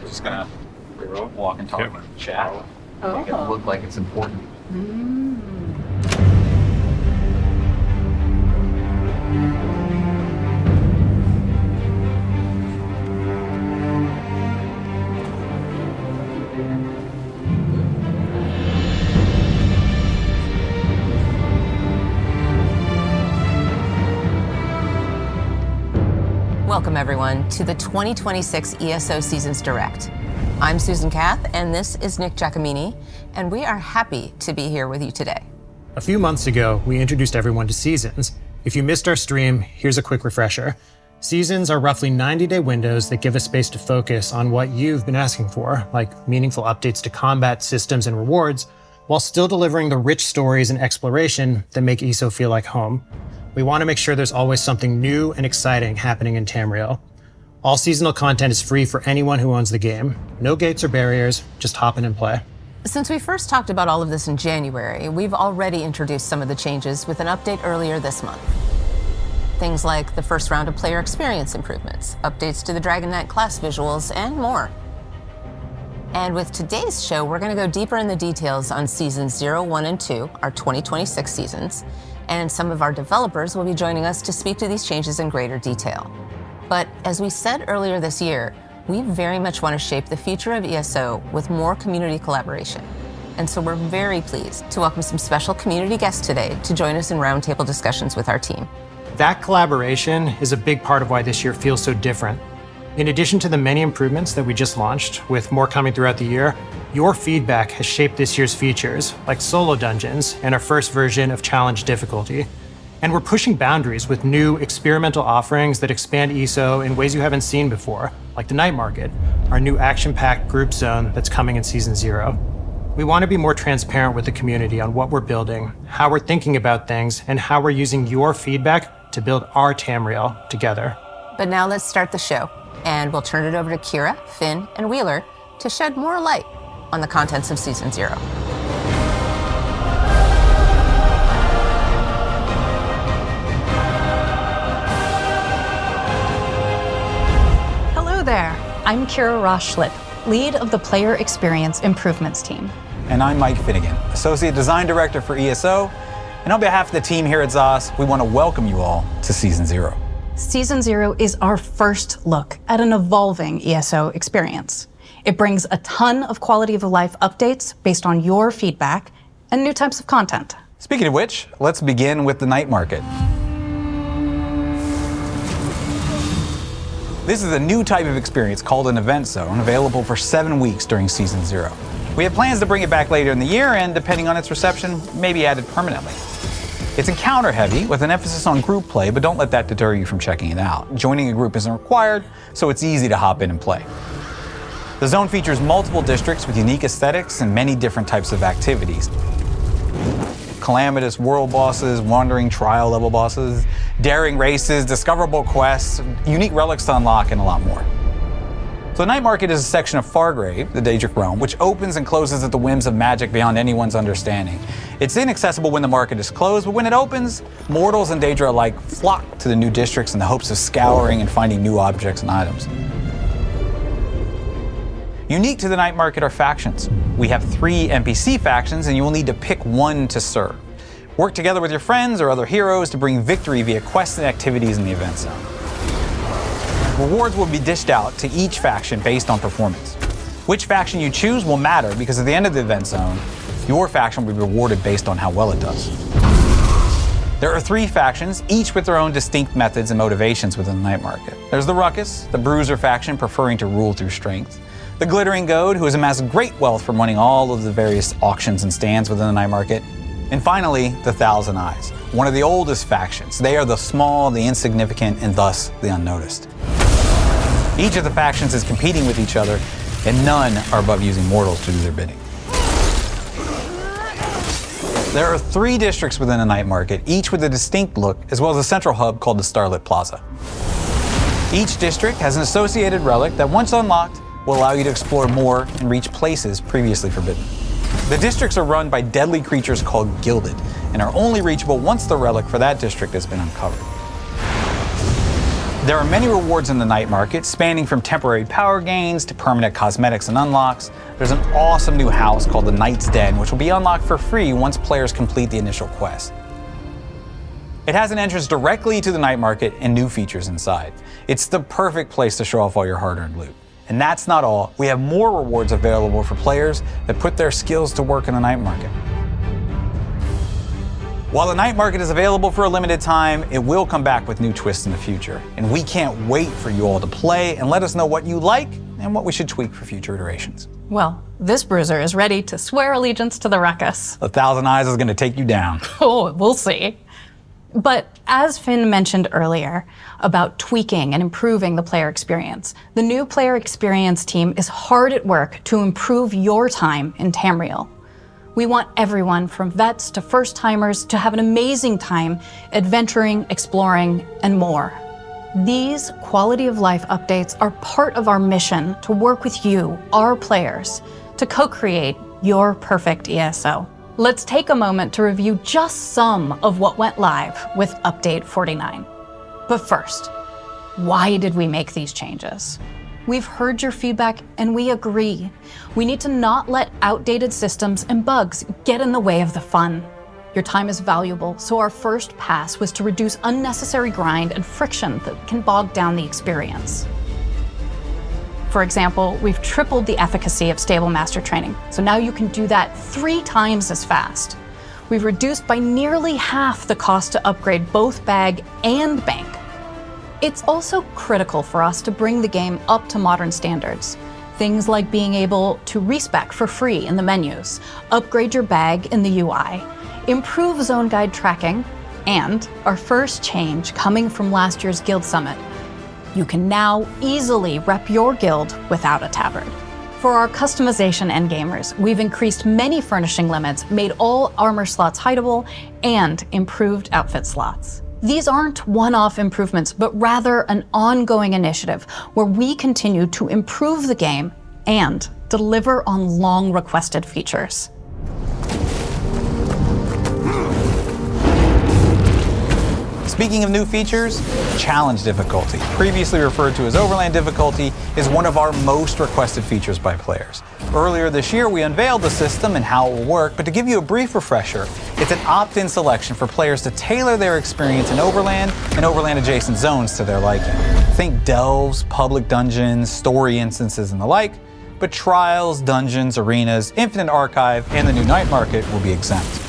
Just gonna walk and talk in chat. Make it look like it's important. Welcome, everyone, to the 2026 ESO Seasons Direct. I'm Susan Kath, and this is Nick Giacomini, and we are happy to be here with you today. A few months ago, we introduced everyone to Seasons. If you missed our stream, here's a quick refresher. Seasons are roughly 90-day windows that give us space to focus on what you've been asking for, like meaningful updates to combat, systems, and rewards, while still delivering the rich stories and exploration that make ESO feel like home. We want to make sure there's always something new and exciting happening in Tamriel. All seasonal content is free for anyone who owns the game. No gates or barriers, just hop in and play. Since we first talked about all of this in January, we've already introduced some of the changes with an update earlier this month. Things like the first round of player experience improvements, updates to the Dragon Knight class visuals, and more. And with today's show, we're going to go deeper in the details on Seasons 0, 1, and 2, our 2026 seasons, and some of our developers will be joining us to speak to these changes in greater detail. But as we said earlier this year, we very much want to shape the future of ESO with more community collaboration. And so we're very pleased to welcome some special community guests today to join us in roundtable discussions with our team. That collaboration is a big part of why this year feels so different. In addition to the many improvements that we just launched, with more coming throughout the year, your feedback has shaped this year's features, like solo dungeons and our first version of challenge difficulty. And we're pushing boundaries with new experimental offerings that expand ESO in ways you haven't seen before, like the Night Market, our new action-packed group zone that's coming in Season 0. We want to be more transparent with the community on what we're building, how we're thinking about things, and how we're using your feedback to build our Tamriel together. But now let's start the show, and we'll turn it over to Kira, Finn, and Wheeler to shed more light on the contents of Season 0. Hello there. I'm Kira Ross-Schlitt, lead of the Player Experience Improvements team. And I'm Mike Finnegan, Associate Design Director for ESO. And on behalf of the team here at ZOS, we want to welcome you all to Season 0. Season 0 is our first look at an evolving ESO experience. It brings a ton of quality of life updates based on your feedback and new types of content. Speaking of which, let's begin with the Night Market. This is a new type of experience called an event zone, available for 7 weeks during Season 0. We have plans to bring it back later in the year and, depending on its reception, maybe add it permanently. It's encounter heavy with an emphasis on group play, but don't let that deter you from checking it out. Joining a group isn't required, so it's easy to hop in and play. The zone features multiple districts with unique aesthetics and many different types of activities. Calamitous world bosses, wandering trial level bosses, daring races, discoverable quests, unique relics to unlock, and a lot more. So the Night Market is a section of Fargrave, the Daedric realm, which opens and closes at the whims of magic beyond anyone's understanding. It's inaccessible when the market is closed, but when it opens, mortals and Daedra alike flock to the new districts in the hopes of scouring and finding new objects and items. Unique to the Night Market are factions. We have 3 NPC factions, and you will need to pick one to serve. Work together with your friends or other heroes to bring victory via quests and activities in the event zone. Rewards will be dished out to each faction based on performance. Which faction you choose will matter because at the end of the event zone, your faction will be rewarded based on how well it does. There are 3 factions, each with their own distinct methods and motivations within the Night Market. There's the Ruckus, the Bruiser faction preferring to rule through strength. The Glittering Goad, who has amassed great wealth from running all of the various auctions and stands within the Night Market. And finally, the Thousand Eyes, one of the oldest factions. They are the small, the insignificant, and thus the unnoticed. Each of the factions is competing with each other, and none are above using mortals to do their bidding. There are 3 districts within the Night Market, each with a distinct look, as well as a central hub called the Starlit Plaza. Each district has an associated relic that, once unlocked, will allow you to explore more and reach places previously forbidden. The districts are run by deadly creatures called Gilded, and are only reachable once the relic for that district has been uncovered. There are many rewards in the night market, spanning from temporary power gains to permanent cosmetics and unlocks. There's an awesome new house called the Knight's Den, which will be unlocked for free once players complete the initial quest. It has an entrance directly to the night market and new features inside. It's the perfect place to show off all your hard-earned loot. And that's not all. We have more rewards available for players that put their skills to work in the night market. While the night market is available for a limited time, it will come back with new twists in the future. And we can't wait for you all to play and let us know what you like and what we should tweak for future iterations. Well, this bruiser is ready to swear allegiance to the ruckus. 1,000 Eyes is going to take you down. Oh, we'll see. But as Finn mentioned earlier about tweaking and improving the player experience, the new player experience team is hard at work to improve your time in Tamriel. We want everyone from vets to first-timers to have an amazing time adventuring, exploring, and more. These quality of life updates are part of our mission to work with you, our players, to co-create your perfect ESO. Let's take a moment to review just some of what went live with Update 49. But first, why did we make these changes? We've heard your feedback and we agree. We need to not let outdated systems and bugs get in the way of the fun. Your time is valuable, so our first pass was to reduce unnecessary grind and friction that can bog down the experience. For example, we've tripled the efficacy of stable master training, so now you can do that 3 times as fast. We've reduced by nearly half the cost to upgrade both bag and bank. It's also critical for us to bring the game up to modern standards. Things like being able to respec for free in the menus, upgrade your bag in the UI, improve zone guide tracking, and our first change coming from last year's Guild Summit. You can now easily rep your guild without a tabard. For our customization endgamers, we've increased many furnishing limits, made all armor slots hideable, and improved outfit slots. These aren't one-off improvements, but rather an ongoing initiative where we continue to improve the game and deliver on long-requested features. Speaking of new features, challenge difficulty, previously referred to as overland difficulty, is one of our most requested features by players. Earlier this year, we unveiled the system and how it will work, but to give you a brief refresher, it's an opt-in selection for players to tailor their experience in overland and overland-adjacent zones to their liking. Think delves, public dungeons, story instances, and the like, but trials, dungeons, arenas, infinite archive, and the new night market will be exempt.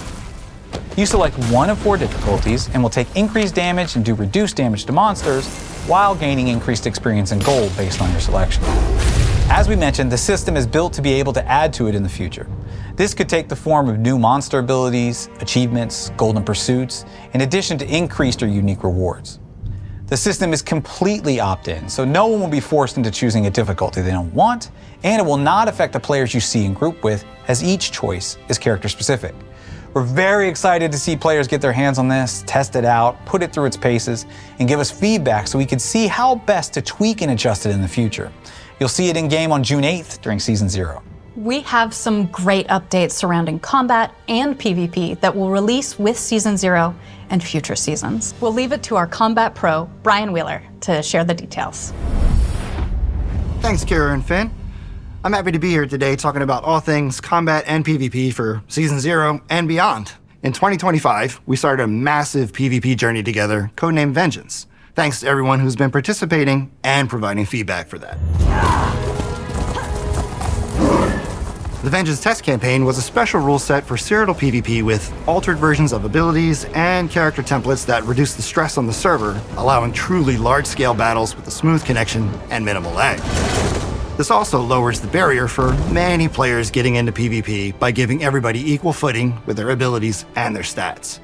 You select one of 4 difficulties and will take increased damage and do reduced damage to monsters while gaining increased experience and gold based on your selection. As we mentioned, the system is built to be able to add to it in the future. This could take the form of new monster abilities, achievements, golden pursuits, in addition to increased or unique rewards. The system is completely opt-in, so no one will be forced into choosing a difficulty they don't want, and it will not affect the players you see and group with, as each choice is character specific. We're very excited to see players get their hands on this, test it out, put it through its paces, and give us feedback so we can see how best to tweak and adjust it in the future. You'll see it in game on June 8th during Season 0. We have some great updates surrounding combat and PvP that will release with Season 0 and future seasons. We'll leave it to our combat pro, Brian Wheeler, to share the details. Thanks, Kira and Finn. I'm happy to be here today talking about all things combat and PvP for Season 0 and beyond. In 2025, we started a massive PvP journey together, codenamed Vengeance. Thanks to everyone who's been participating and providing feedback for that. The Vengeance test campaign was a special rule set for Cyrodiil PvP with altered versions of abilities and character templates that reduce the stress on the server, allowing truly large-scale battles with a smooth connection and minimal lag. This also lowers the barrier for many players getting into PvP by giving everybody equal footing with their abilities and their stats.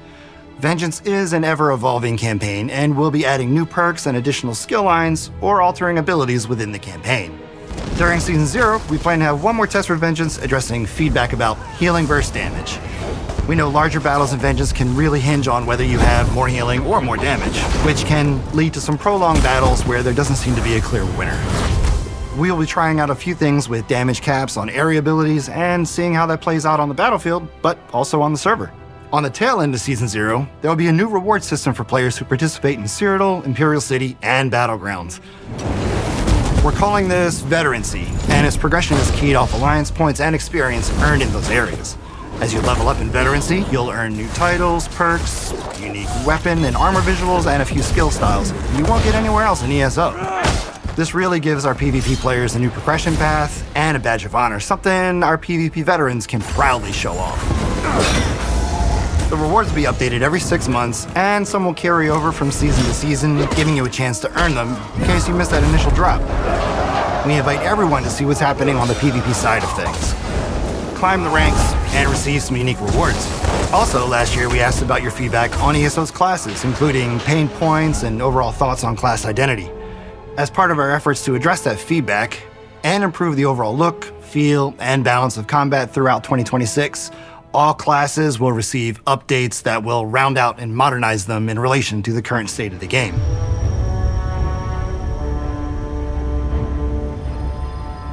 Vengeance is an ever-evolving campaign and will be adding new perks and additional skill lines or altering abilities within the campaign. During Season 0, we plan to have one more test for Vengeance addressing feedback about healing burst damage. We know larger battles in Vengeance can really hinge on whether you have more healing or more damage, which can lead to some prolonged battles where there doesn't seem to be a clear winner. We'll be trying out a few things with damage caps on area abilities and seeing how that plays out on the battlefield, but also on the server. On the tail end of Season 0, there will be a new reward system for players who participate in Cyrodiil, Imperial City, and Battlegrounds. We're calling this Veterancy, and its progression is keyed off alliance points and experience earned in those areas. As you level up in Veterancy, you'll earn new titles, perks, unique weapon and armor visuals, and a few skill styles you won't get anywhere else in ESO. This really gives our PvP players a new progression path and a badge of honor, something our PvP veterans can proudly show off. The rewards will be updated every 6 months, and some will carry over from season to season, giving you a chance to earn them in case you missed that initial drop. We invite everyone to see what's happening on the PvP side of things. Climb the ranks and receive some unique rewards. Also, last year we asked about your feedback on ESO's classes, including pain points and overall thoughts on class identity. As part of our efforts to address that feedback and improve the overall look, feel, and balance of combat throughout 2026, all classes will receive updates that will round out and modernize them in relation to the current state of the game.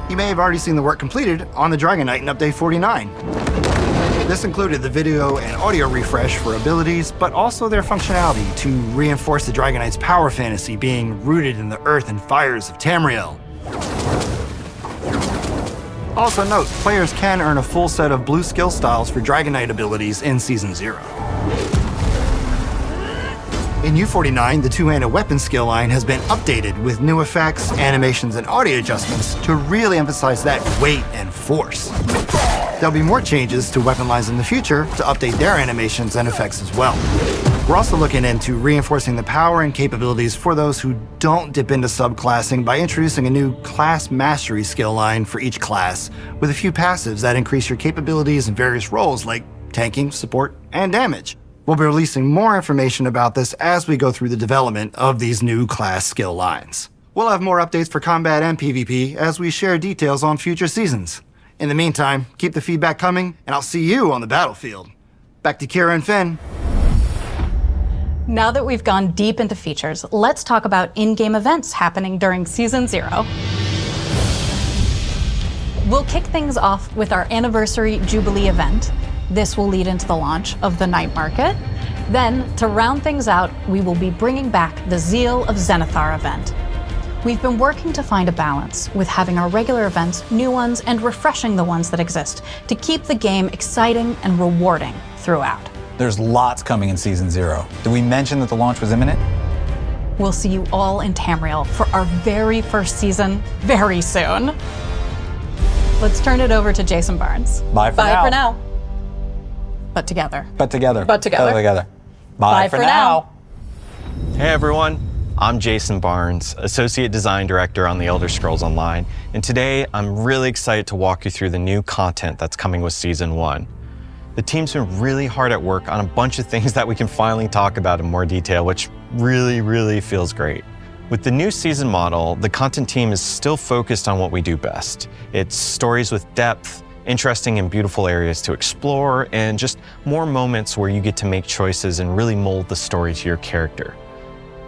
You may have already seen the work completed on the Dragon Knight in Update 49. This included the video and audio refresh for abilities, but also their functionality to reinforce the Dragon Knight's power fantasy being rooted in the earth and fires of Tamriel. Also note, players can earn a full set of blue skill styles for Dragon Knight abilities in Season 0. In U49, the two-handed weapon skill line has been updated with new effects, animations, and audio adjustments to really emphasize that weight and force. There'll be more changes to weapon lines in the future to update their animations and effects as well. We're also looking into reinforcing the power and capabilities for those who don't dip into subclassing by introducing a new class mastery skill line for each class, with a few passives that increase your capabilities in various roles like tanking, support, and damage. We'll be releasing more information about this as we go through the development of these new class skill lines. We'll have more updates for combat and PvP as we share details on future seasons. In the meantime, keep the feedback coming, and I'll see you on the battlefield. Back to Kira and Finn. Now that we've gone deep into features, let's talk about in-game events happening during Season 0. We'll kick things off with our Anniversary Jubilee event. This will lead into the launch of the Night Market. Then, to round things out, we will be bringing back the Zeal of Zenithar event. We've been working to find a balance with having our regular events, new ones, and refreshing the ones that exist to keep the game exciting and rewarding throughout. There's lots coming in Season 0. Did we mention that the launch was imminent? We'll see you all in Tamriel for our very first season very soon. Let's turn it over to Jason Barnes. Bye for now. But together. But together. But together. Bye for now. Hey everyone, I'm Jason Barnes, Associate Design Director on the Elder Scrolls Online, and today I'm really excited to walk you through the new content that's coming with Season 1. The team's been really hard at work on a bunch of things that we can finally talk about in more detail, which really feels great. With the new season model, the content team is still focused on what we do best. It's stories with depth, interesting and beautiful areas to explore, and just more moments where you get to make choices and really mold the story to your character.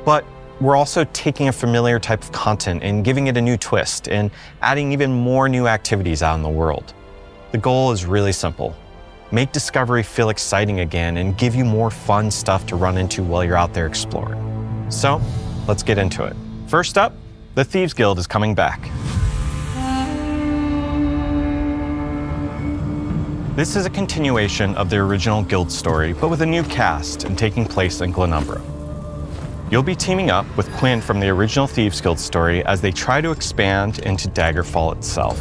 But we're also taking a familiar type of content and giving it a new twist and adding even more new activities out in the world. The goal is really simple. Make Discovery feel exciting again and give you more fun stuff to run into while you're out there exploring. So, let's get into it. First up, the Thieves Guild is coming back. This is a continuation of the original guild story, but with a new cast and taking place in Glenumbra. You'll be teaming up with Quinn from the original Thieves Guild story as they try to expand into Daggerfall itself.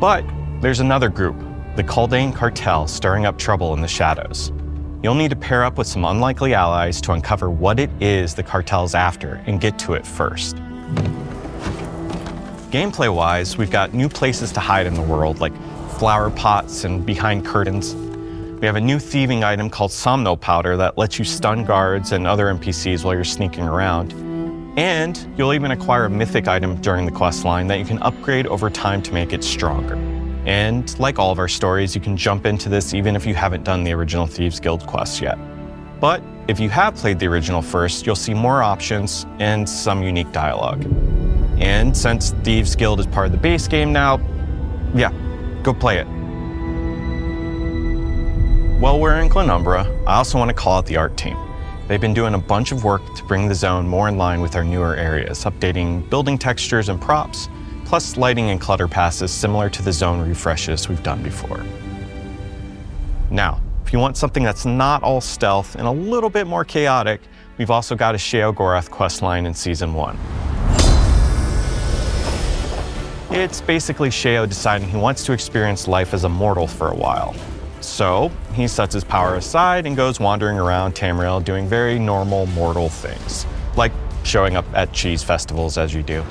But there's another group, the Kaldane Cartel, stirring up trouble in the shadows. You'll need to pair up with some unlikely allies to uncover what it is the cartel's after and get to it first. Gameplay-wise, we've got new places to hide in the world, like flower pots and behind curtains. We have a new thieving item called Somno Powder that lets you stun guards and other NPCs while you're sneaking around. And you'll even acquire a mythic item during the quest line that you can upgrade over time to make it stronger. And like all of our stories, you can jump into this even if you haven't done the original Thieves Guild quests yet. But if you have played the original first, you'll see more options and some unique dialogue. And since Thieves Guild is part of the base game now, yeah, go play it. While we're in Glenumbra, I also want to call out the art team. They've been doing a bunch of work to bring the zone more in line with our newer areas, updating building textures and props, plus lighting and clutter passes similar to the zone refreshes we've done before. Now, if you want something that's not all stealth and a little bit more chaotic, we've also got a Sheogorath questline in Season 1. It's basically Sheo deciding he wants to experience life as a mortal for a while. So, he sets his power aside and goes wandering around Tamriel doing very normal mortal things, like showing up at cheese festivals as you do.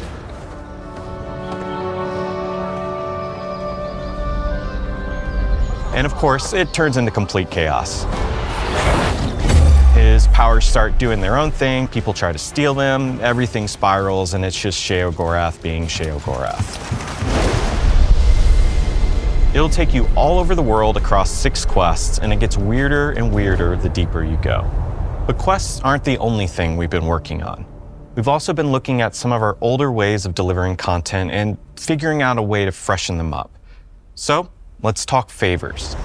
And of course, it turns into complete chaos. His powers start doing their own thing, people try to steal them, everything spirals, and it's just Sheogorath being Sheogorath. It'll take you all over the world across 6 quests, and it gets weirder and weirder the deeper you go. But quests aren't the only thing we've been working on. We've also been looking at some of our older ways of delivering content and figuring out a way to freshen them up. So, let's talk favors.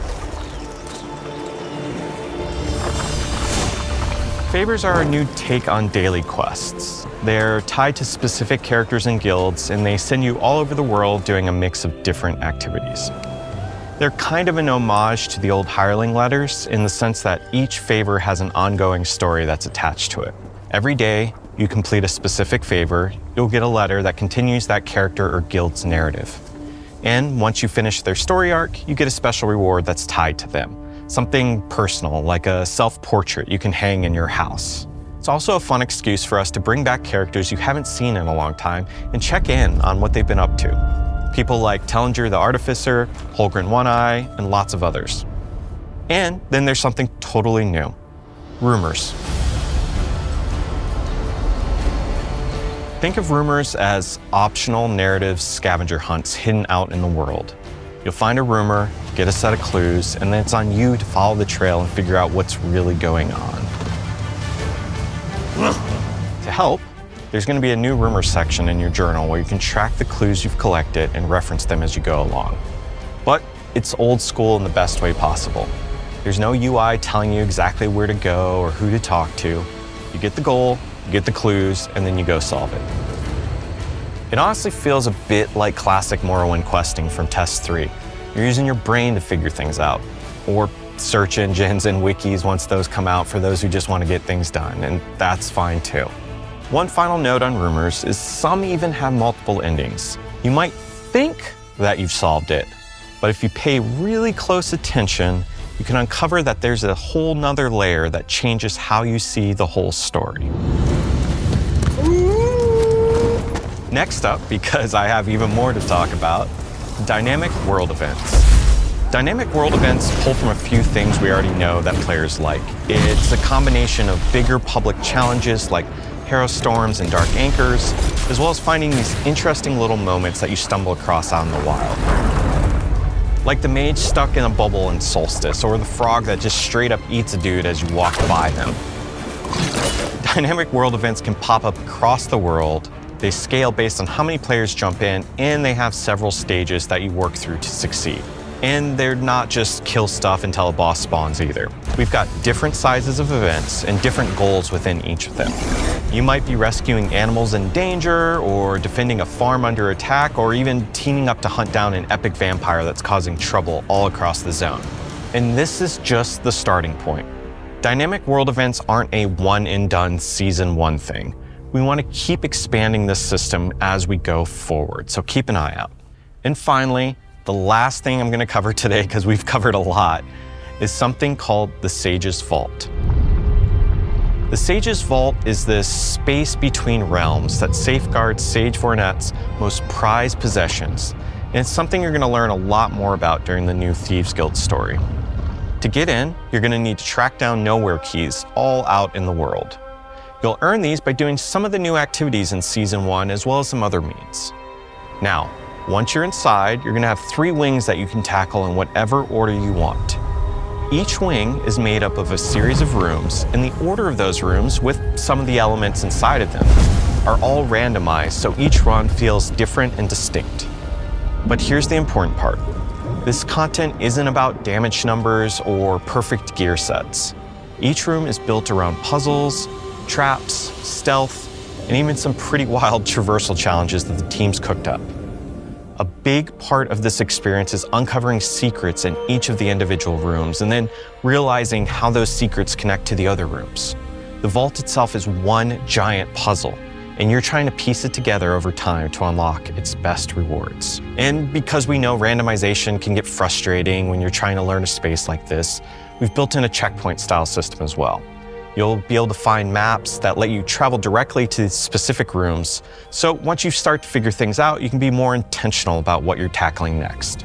Favors are a new take on daily quests. They're tied to specific characters and guilds, and they send you all over the world doing a mix of different activities. They're kind of an homage to the old hireling letters in the sense that each favor has an ongoing story that's attached to it. Every day you complete a specific favor, you'll get a letter that continues that character or guild's narrative. And once you finish their story arc, you get a special reward that's tied to them. Something personal, like a self-portrait you can hang in your house. It's also a fun excuse for us to bring back characters you haven't seen in a long time and check in on what they've been up to. People like Tellinger the Artificer, Holgren One-Eye, and lots of others. And then there's something totally new. Rumors. Think of rumors as optional narrative scavenger hunts hidden out in the world. You'll find a rumor, get a set of clues, and then it's on you to follow the trail and figure out what's really going on. To help, there's going to be a new rumor section in your journal where you can track the clues you've collected and reference them as you go along. But it's old school in the best way possible. There's no UI telling you exactly where to go or who to talk to. You get the goal, you get the clues, and then you go solve it. It honestly feels a bit like classic Morrowind questing from Test 3. You're using your brain to figure things out, or search engines and wikis once those come out for those who just want to get things done, and that's fine too. One final note on rumors is some even have multiple endings. You might think that you've solved it, but if you pay really close attention, you can uncover that there's a whole nother layer that changes how you see the whole story. Next up, because I have even more to talk about, dynamic world events. Dynamic world events pull from a few things we already know that players like. It's a combination of bigger public challenges like Hero Storms and Dark Anchors, as well as finding these interesting little moments that you stumble across out in the wild. Like the mage stuck in a bubble in Solstice, or the frog that just straight up eats a dude as you walk by them. Dynamic world events can pop up across the world. They scale based on how many players jump in, and they have several stages that you work through to succeed. And they're not just kill stuff until a boss spawns either. We've got different sizes of events and different goals within each of them. You might be rescuing animals in danger, or defending a farm under attack, or even teaming up to hunt down an epic vampire that's causing trouble all across the zone. And this is just the starting point. Dynamic world events aren't a one-and-done Season 1 thing. We want to keep expanding this system as we go forward, so keep an eye out. And finally, the last thing I'm going to cover today, because we've covered a lot, is something called the Sage's Vault. The Sage's Vault is this space between realms that safeguards Sage Vornet's most prized possessions, and it's something you're going to learn a lot more about during the new Thieves Guild story. To get in, you're going to need to track down nowhere keys all out in the world. You'll earn these by doing some of the new activities in Season 1, as well as some other means. Now, once you're inside, you're going to have 3 wings that you can tackle in whatever order you want. Each wing is made up of a series of rooms, and the order of those rooms, with some of the elements inside of them, are all randomized, so each run feels different and distinct. But here's the important part. This content isn't about damage numbers or perfect gear sets. Each room is built around puzzles, traps, stealth, and even some pretty wild traversal challenges that the team's cooked up. A big part of this experience is uncovering secrets in each of the individual rooms and then realizing how those secrets connect to the other rooms. The vault itself is one giant puzzle, and you're trying to piece it together over time to unlock its best rewards. And because we know randomization can get frustrating when you're trying to learn a space like this, we've built in a checkpoint style system as well. You'll be able to find maps that let you travel directly to specific rooms. So once you start to figure things out, you can be more intentional about what you're tackling next.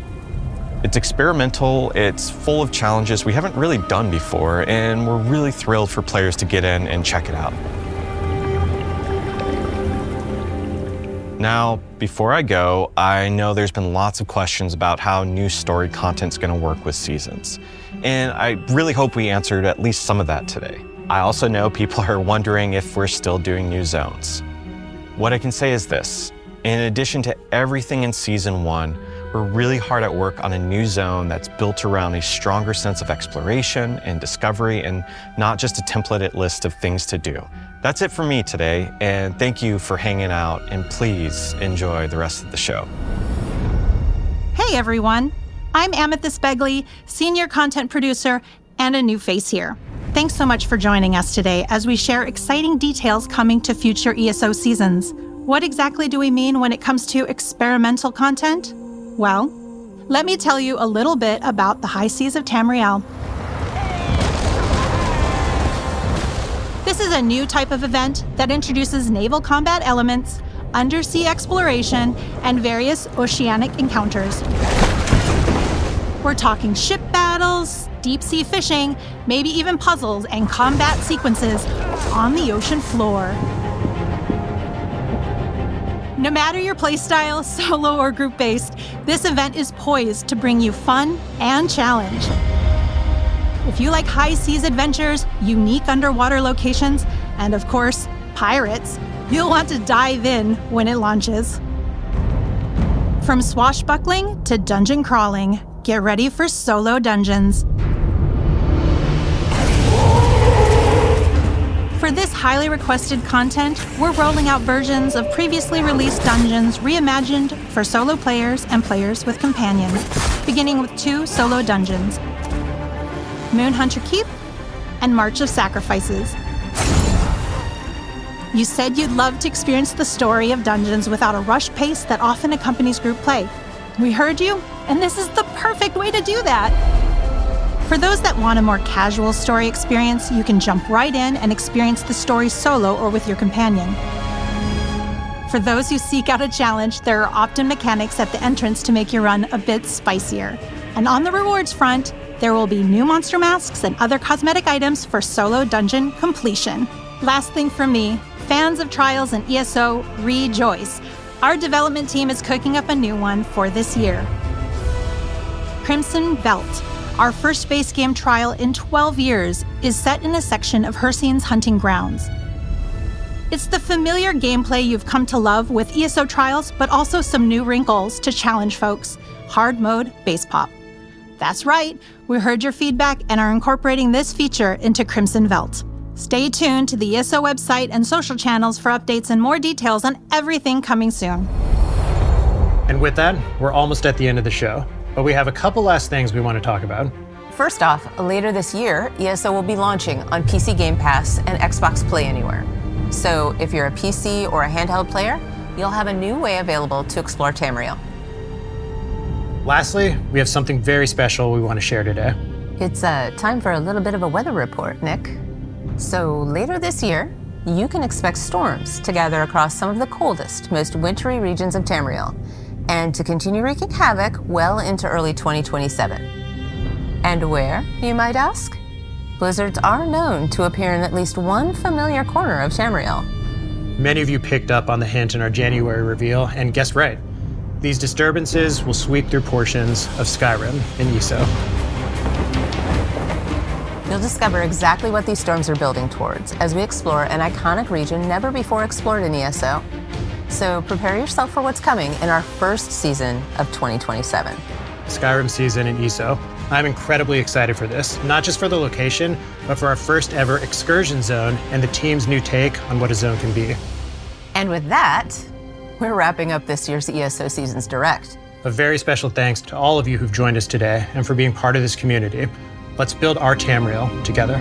It's experimental, it's full of challenges we haven't really done before, and we're really thrilled for players to get in and check it out. Now, before I go, I know there's been lots of questions about how new story content's gonna work with Seasons. And I really hope we answered at least some of that today. I also know people are wondering if we're still doing new zones. What I can say is this: in addition to everything in Season 1, we're really hard at work on a new zone that's built around a stronger sense of exploration and discovery and not just a templated list of things to do. That's it for me today, and thank you for hanging out, and please enjoy the rest of the show. Hey everyone, I'm Amethyst Begley, Senior Content Producer and a new face here. Thanks so much for joining us today as we share exciting details coming to future ESO seasons. What exactly do we mean when it comes to experimental content? Well, let me tell you a little bit about the High Seas of Tamriel. This is a new type of event that introduces naval combat elements, undersea exploration, and various oceanic encounters. We're talking ship battles, deep-sea fishing, maybe even puzzles and combat sequences on the ocean floor. No matter your playstyle, solo or group-based, this event is poised to bring you fun and challenge. If you like high seas adventures, unique underwater locations, and of course, pirates, you'll want to dive in when it launches. From swashbuckling to dungeon crawling, get ready for solo dungeons. For this highly requested content, we're rolling out versions of previously released dungeons reimagined for solo players and players with companions, beginning with 2 solo dungeons: Moonhunter Keep and March of Sacrifices. You said you'd love to experience the story of dungeons without a rush pace that often accompanies group play. We heard you, and this is the perfect way to do that. For those that want a more casual story experience, you can jump right in and experience the story solo or with your companion. For those who seek out a challenge, there are often mechanics at the entrance to make your run a bit spicier. And on the rewards front, there will be new monster masks and other cosmetic items for solo dungeon completion. Last thing from me, fans of Trials and ESO, rejoice. Our development team is cooking up a new one for this year. Crimson Veldt, our first base game trial in 12 years, is set in a section of Hircine's hunting grounds. It's the familiar gameplay you've come to love with ESO Trials, but also some new wrinkles to challenge folks. Hard mode base pop. That's right, we heard your feedback and are incorporating this feature into Crimson Veldt. Stay tuned to the ESO website and social channels for updates and more details on everything coming soon. And with that, we're almost at the end of the show, but we have a couple last things we want to talk about. First off, later this year, ESO will be launching on PC Game Pass and Xbox Play Anywhere. So if you're a PC or a handheld player, you'll have a new way available to explore Tamriel. Lastly, we have something very special we want to share today. It's time for a little bit of a weather report, Nick. So later this year, you can expect storms to gather across some of the coldest, most wintry regions of Tamriel, and to continue wreaking havoc well into early 2027. And where, you might ask? Blizzards are known to appear in at least one familiar corner of Tamriel. Many of you picked up on the hint in our January reveal, and guessed right. These disturbances will sweep through portions of Skyrim and ESO. You'll discover exactly what these storms are building towards as we explore an iconic region never before explored in ESO. So prepare yourself for what's coming in our first season of 2027. Skyrim season in ESO. I'm incredibly excited for this, not just for the location, but for our first ever excursion zone and the team's new take on what a zone can be. And with that, we're wrapping up this year's ESO Seasons Direct. A very special thanks to all of you who've joined us today and for being part of this community. Let's build our Tamriel together.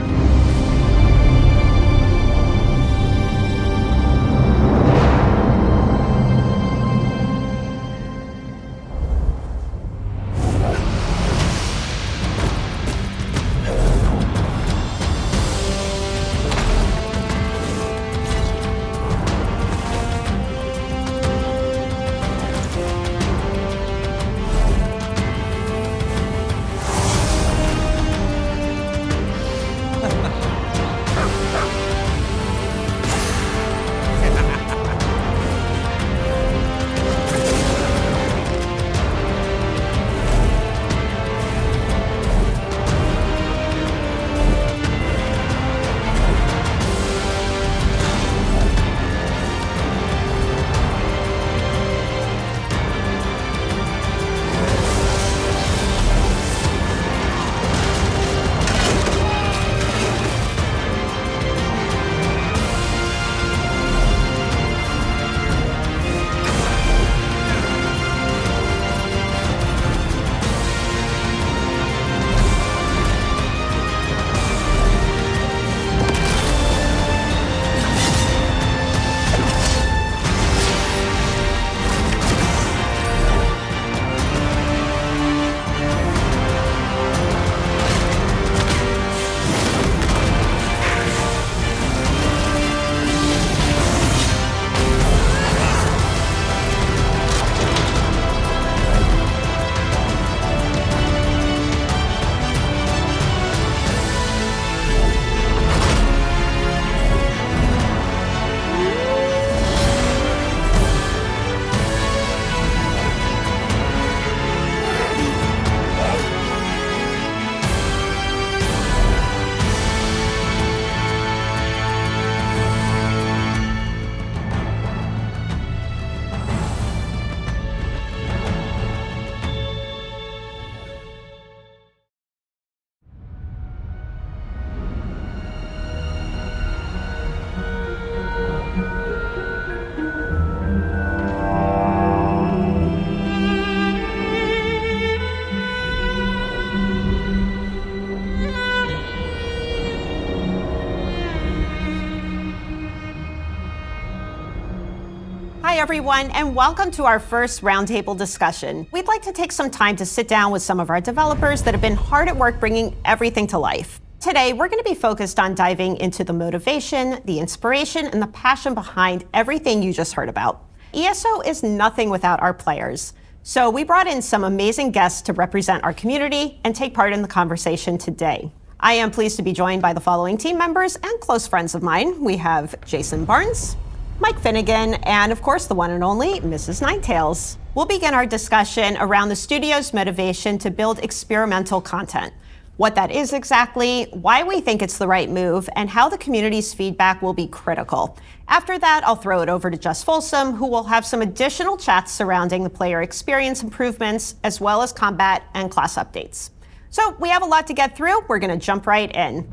Hi everyone, and welcome to our first Roundtable discussion. We'd like to take some time to sit down with some of our developers that have been hard at work bringing everything to life. Today, we're going to be focused on diving into the motivation, the inspiration, and the passion behind everything you just heard about. ESO is nothing without our players. So we brought in some amazing guests to represent our community and take part in the conversation today. I am pleased to be joined by the following team members and close friends of mine. We have Jason Barnes, Mike Finnegan, and of course the one and only Mrs. Ninetails. We'll begin our discussion around the studio's motivation to build experimental content. What that is exactly, why we think it's the right move, and how the community's feedback will be critical. After that, I'll throw it over to Just Folsom, who will have some additional chats surrounding the player experience improvements, as well as combat and class updates. So we have a lot to get through. We're going to jump right in.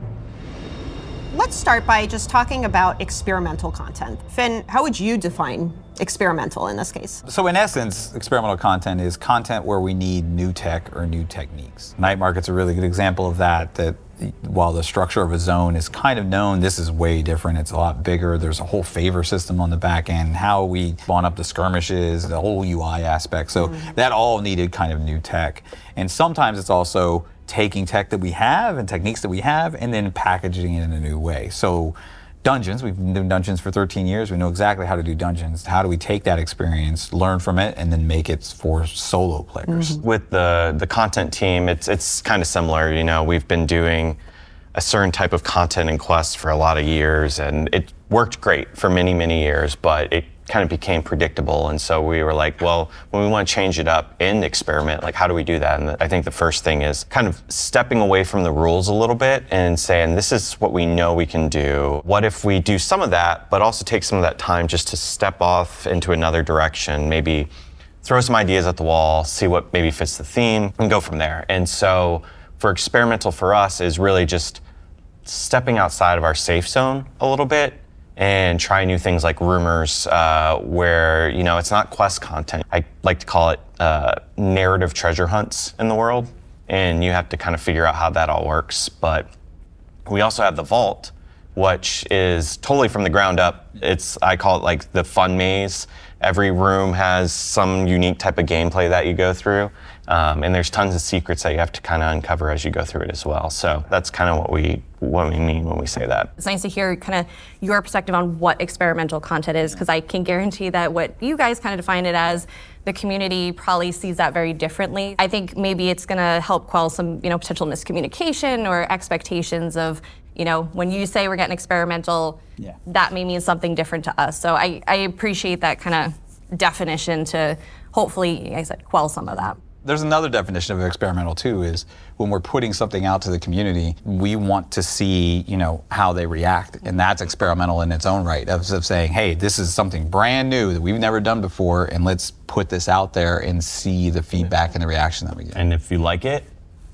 Let's start by just talking about experimental content. Finn, how would you define experimental in this case? So in essence, experimental content is content where we need new tech or new techniques. Night Market's a really good example of that while the structure of a zone is kind of known, this is way different. It's a lot bigger. There's a whole favor system on the back end, how we spawn up the skirmishes, the whole UI aspect. So that all needed kind of new tech. And sometimes it's also taking tech that we have and techniques that we have and then packaging it in a new way. So dungeons, we've been doing dungeons for 13 years. We know exactly how to do dungeons. How do we take that experience, learn from it, and then make it for solo players? With the content team, it's kind of similar. You know, we've been doing a certain type of content and quests for a lot of years, and it worked great for many, many years, but it kind of became predictable. And so we were like, well, when we want to change it up and experiment, like how do we do that? And I think the first thing is kind of stepping away from the rules a little bit and saying, this is what we know we can do. What if we do some of that, but also take some of that time just to step off into another direction, maybe throw some ideas at the wall, see what maybe fits the theme, and go from there. And so for experimental for us is really just stepping outside of our safe zone a little bit and try new things like rumors, where, you know, it's not quest content. I like to call it narrative treasure hunts in the world, and you have to kind of figure out how that all works. But we also have the vault, which is totally from the ground up. I call it like the fun maze. Every room has some unique type of gameplay that you go through, and there's tons of secrets that you have to kind of uncover as you go through it as well. So that's kind of what we mean when we say that. It's nice to hear kind of your perspective on what experimental content is, because I can guarantee that what you guys kind of define it as, the community probably sees that very differently. I think maybe it's going to help quell some, you know, potential miscommunication or expectations of, you know, when you say we're getting experimental, that may mean something different to us. So I appreciate that kind of definition to hopefully, like I said, quell some of that. There's another definition of experimental too, is when we're putting something out to the community, we want to see, you know, how they react. And that's experimental in its own right, of saying, hey, this is something brand new that we've never done before, and let's put this out there and see the feedback and the reaction that we get. And if you like it,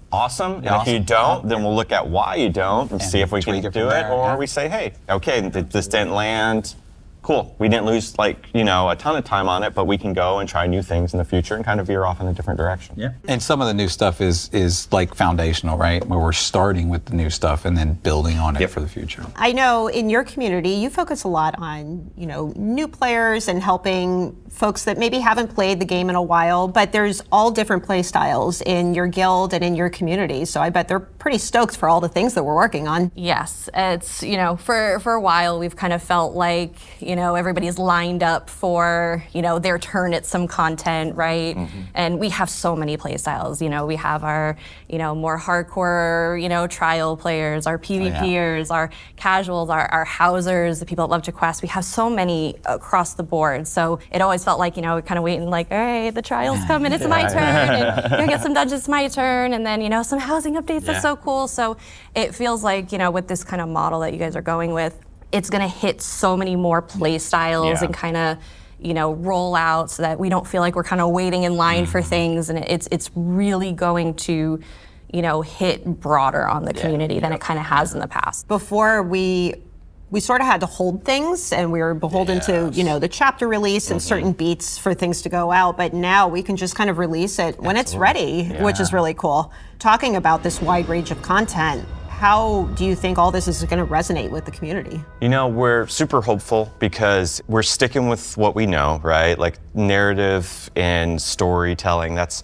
awesome. And if you don't, then we'll look at why you don't and see if we can do it, or we say, hey, okay, this didn't land. Cool. We didn't lose, like, you know, a ton of time on it, but we can go and try new things in the future and kind of veer off in a different direction. Yeah. And some of the new stuff is like foundational, right? Where we're starting with the new stuff and then building on it for the future. I know in your community, you focus a lot on, you know, new players and helping folks that maybe haven't played the game in a while, but there's all different play styles in your guild and in your community. So I bet they're pretty stoked for all the things that we're working on. Yes, it's, you know, for a while we've kind of felt like, you know, everybody's lined up for, you know, their turn at some content, right? Mm-hmm. And we have so many play styles. You know, we have our, you know, more hardcore, you know, trial players, our PvPers, our casuals, our housers, the people that love to quest. We have so many across the board. So it always felt like, you know, we're kind of waiting like, all right, the trial's coming, it's my turn, and you're gonna get some dungeons, it's my turn, and then, you know, some housing updates, that's so cool. So it feels like, you know, with this kind of model that you guys are going with, it's gonna hit so many more play styles and kind of, you know, roll out so that we don't feel like we're kind of waiting in line for things, and it's really going to, you know, hit broader on the community than it kind of has in the past. Before we sort of had to hold things, and we were beholden to, you know, the chapter release and certain beats for things to go out, but now we can just kind of release it when it's ready, which is really cool. Talking about this wide range of content, how do you think all this is going to resonate with the community? You know, we're super hopeful because we're sticking with what we know, right? Like narrative and storytelling, that's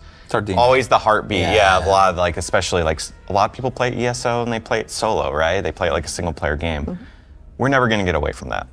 always the heartbeat, of a lot of, like, especially like a lot of people play ESO and they play it solo, right? They play it like a single player game. Mm-hmm. We're never going to get away from that.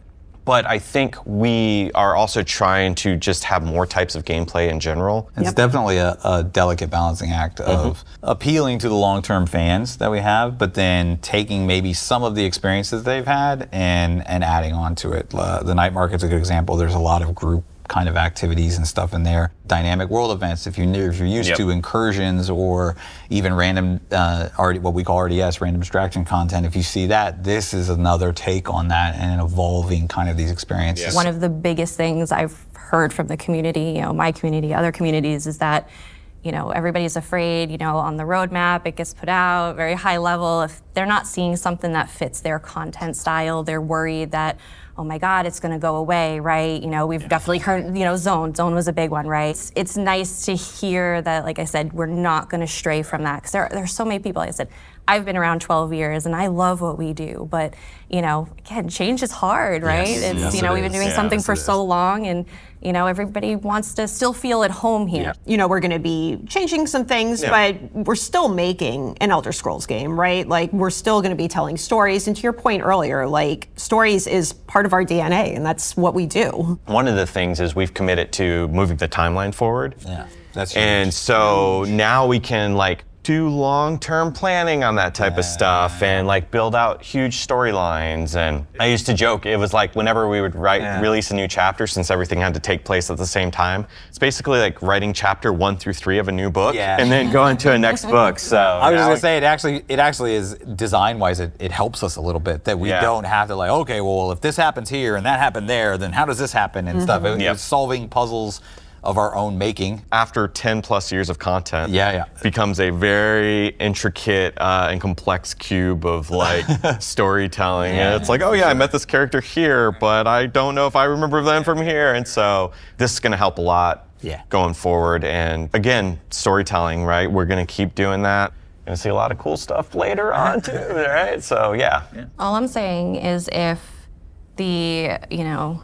But I think we are also trying to just have more types of gameplay in general. It's definitely a delicate balancing act of appealing to the long-term fans that we have, but then taking maybe some of the experiences they've had and adding on to it. The night market's a good example. There's a lot of group kind of activities and stuff in there. Dynamic world events, if you're used to incursions or even random, what we call RDS, random distraction content, if you see that, this is another take on that and evolving kind of these experiences. One of the biggest things I've heard from the community, you know, my community, other communities, is that, you know, everybody's afraid, you know, on the roadmap, it gets put out, very high level. If they're not seeing something that fits their content style, they're worried that, oh my God, it's gonna go away, right? You know, we've definitely heard, you know, Zone was a big one, right? It's nice to hear that, like I said, we're not gonna stray from that, because there are so many people, like I said, I've been around 12 years and I love what we do, but, you know, again, change is hard, right? We've been doing something for so long, and, you know, everybody wants to still feel at home here. Yeah. You know, we're gonna be changing some things, but we're still making an Elder Scrolls game, right? Like, we're still gonna be telling stories, and to your point earlier, like, stories is part of our DNA, and that's what we do. One of the things is we've committed to moving the timeline forward. Yeah, that's huge. And so now we can, like, do long-term planning on that type of stuff and like build out huge storylines. And I used to joke, it was like whenever we would release a new chapter, since everything had to take place at the same time, it's basically like writing chapter 1 through 3 of a new book and then going to a next book. So I was just gonna say, it actually is design-wise, it helps us a little bit that we don't have to, like, okay, well, if this happens here and that happened there, then how does this happen and stuff. It's solving puzzles of our own making. After 10 plus years of content, Yeah. becomes a very intricate and complex cube of like storytelling. And it's like, oh yeah, I met this character here, but I don't know if I remember them from here. And so this is going to help a lot going forward. And again, storytelling, right? We're going to keep doing that. Going to see a lot of cool stuff later on too, right? So yeah. All I'm saying is if the,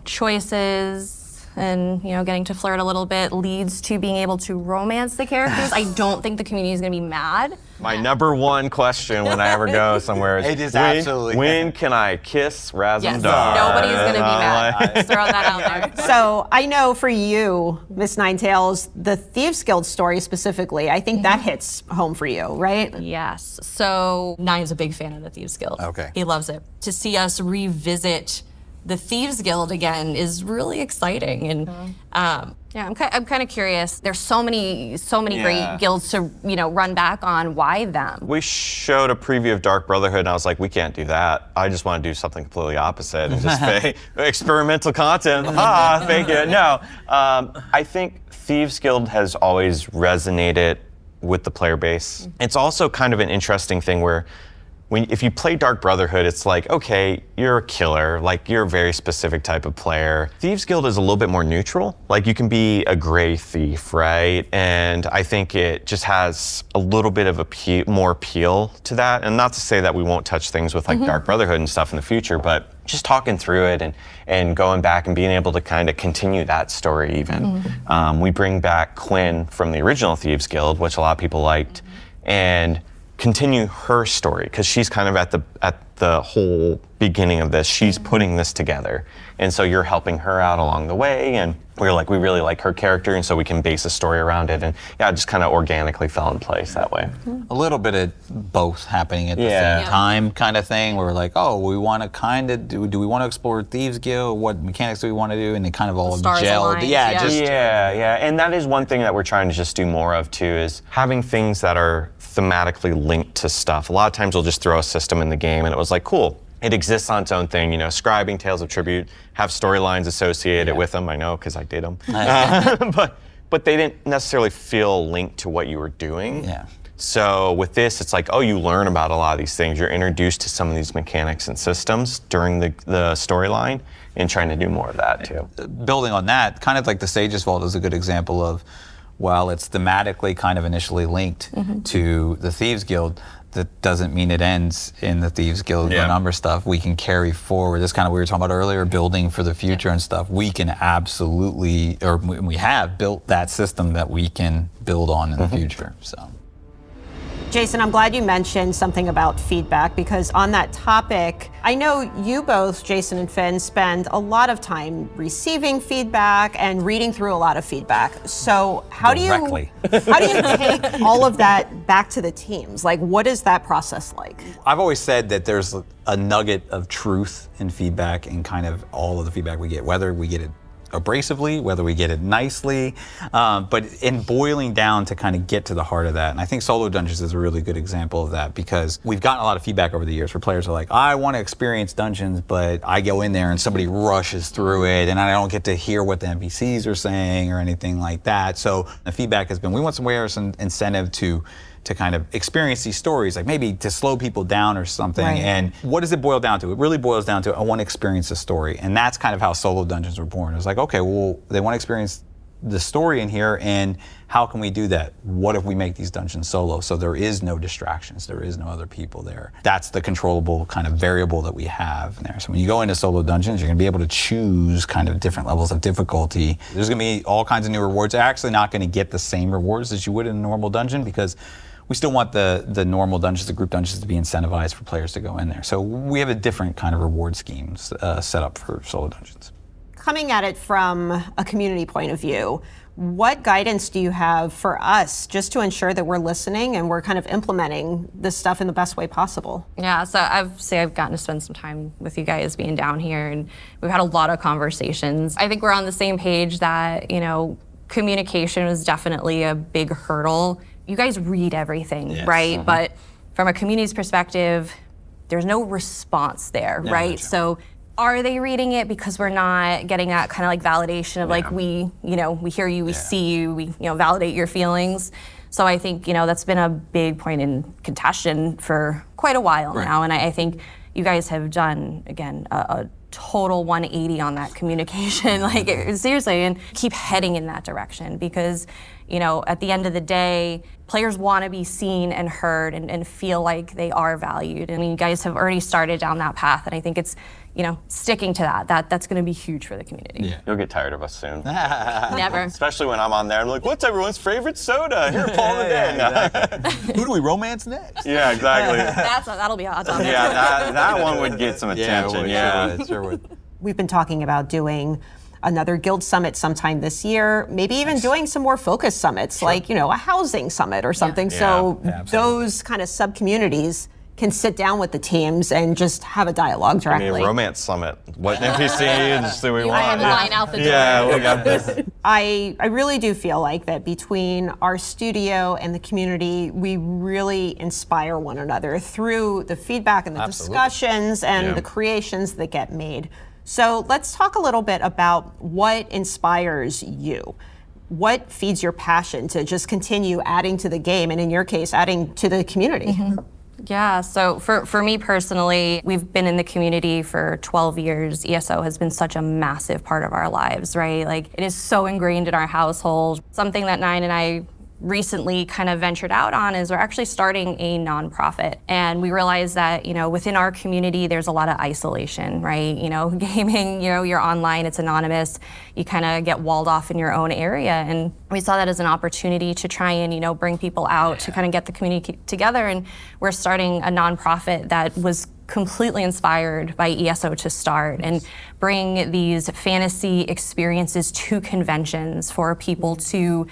choices and, getting to flirt a little bit leads to being able to romance the characters, I don't think the community is going to be mad. My number one question when I ever go somewhere is, It is absolutely. when can I kiss Razum Yes, Dar? nobody's going to be mad. Just throwing that out there. So I know for you, Miss Ninetails, the Thieves Guild story specifically, I think that hits home for you, right? Yes. So Nine's a big fan of the Thieves Guild. Okay. He loves it. To see us revisit the Thieves Guild again is really exciting, and I'm kind of curious. There's so many great guilds to run back on. Why them? We showed a preview of Dark Brotherhood, and I was like, we can't do that. I just want to do something completely opposite and just fake experimental content. Fake it. No, I think Thieves Guild has always resonated with the player base. It's also kind of an interesting thing where if you play Dark Brotherhood, it's like, okay, you're a killer, like you're a very specific type of player. Thieves Guild is a little bit more neutral. Like you can be a gray thief, right? And I think it just has a little bit of more appeal to that. And not to say that we won't touch things with like Dark Brotherhood and stuff in the future, but just talking through it and going back and being able to kind of continue that story even. We bring back Quinn from the original Thieves Guild, which a lot of people liked, and continue her story, because she's kind of at the whole beginning of this. She's putting this together, and so you're helping her out along the way, and we really like her character, and so we can base a story around it, and it just kind of organically fell in place that way. A little bit of both happening at the same time kind of thing, where we're like, oh, we want to kind of do we want to explore Thieves Guild? What mechanics do we want to do? And it kind of all gelled. And that is one thing that we're trying to just do more of too, is having things that are thematically linked to stuff. A lot of times we'll just throw a system in the game and it was like, cool, it exists on its own thing, scribing, Tales of Tribute, have storylines associated with them, I know, because I did them. But they didn't necessarily feel linked to what you were doing. Yeah. So with this, it's like, oh, you learn about a lot of these things. You're introduced to some of these mechanics and systems during the storyline, and trying to do more of that too. Building on that, kind of like the Sage's Vault is a good example of, while it's thematically kind of initially linked to the Thieves Guild, that doesn't mean it ends in the Thieves Guild number stuff. We can carry forward. This kind of what we were talking about earlier, building for the future and stuff. We can absolutely, or we have built that system that we can build on in the future. So. Jason, I'm glad you mentioned something about feedback, because on that topic, I know you both, Jason and Finn, spend a lot of time receiving feedback and reading through a lot of feedback. So how do you take all of that back to the teams? Like, what is that process like? I've always said that there's a nugget of truth in feedback, and kind of all of the feedback we get, whether we get it abrasively, whether we get it nicely, but in boiling down to kind of get to the heart of that. And I think Solo Dungeons is a really good example of that, because we've gotten a lot of feedback over the years where players are like, I want to experience dungeons, but I go in there and somebody rushes through it and I don't get to hear what the NPCs are saying or anything like that. So the feedback has been, we want some way or some incentive to kind of experience these stories, like maybe to slow people down or something. Right. And what does it boil down to? It really boils down to, I want to experience the story. And that's kind of how Solo Dungeons were born. It was like, okay, well, they want to experience the story in here, and how can we do that? What if we make these dungeons solo? So there is no distractions, there is no other people there. That's the controllable kind of variable that we have in there. So when you go into Solo Dungeons, you're gonna be able to choose kind of different levels of difficulty. There's gonna be all kinds of new rewards. You're actually not gonna get the same rewards as you would in a normal dungeon, because we still want the normal dungeons, the group dungeons, to be incentivized for players to go in there. So we have a different kind of reward schemes set up for Solo Dungeons. Coming at it from a community point of view, what guidance do you have for us just to ensure that we're listening and we're kind of implementing this stuff in the best way possible? Yeah, so I've gotten to spend some time with you guys being down here, and we've had a lot of conversations. I think we're on the same page that, communication is definitely a big hurdle. You guys read everything, right? But from a community's perspective, there's no response there, right? So are they reading it? Because we're not getting that kind of like validation of like, we hear you, we see you, we validate your feelings. So I think, that's been a big point in contention for quite a while now. And I think you guys have done, again, a total 180 on that communication, like seriously, and keep heading in that direction because, at the end of the day, players want to be seen and heard and feel like they are valued. I mean, you guys have already started down that path, and I think it's, sticking to that's going to be huge for the community. Yeah. You'll get tired of us soon. Never. Especially when I'm on there. I'm like, what's everyone's favorite soda? Here, Paul the Day. Who do we romance next? Yeah, exactly. That'll be a hot topic. Yeah, that one would get some attention. It sure would. We've been talking about doing another guild summit sometime this year, maybe even doing some more focused summits, like, a housing summit or something. So those kind of sub-communities can sit down with the teams and just have a dialogue directly. I mean, romance summit. What NPCs do we want? I line out the door. Yeah, we got this. I really do feel like that between our studio and the community, we really inspire one another through the feedback and the discussions and the creations that get made. So let's talk a little bit about what inspires you. What feeds your passion to just continue adding to the game, and in your case, adding to the community? Mm-hmm. Yeah, so for me personally, we've been in the community for 12 years. ESO has been such a massive part of our lives, right? Like, it is so ingrained in our household. Something that Nine and I recently kind of ventured out on is we're actually starting a nonprofit. And we realized that, within our community, there's a lot of isolation, right? Gaming, you're online, it's anonymous. You kind of get walled off in your own area. And we saw that as an opportunity to try and, bring people out to kind of get the community together. And we're starting a nonprofit that was completely inspired by ESO to start and bring these fantasy experiences to conventions for people to,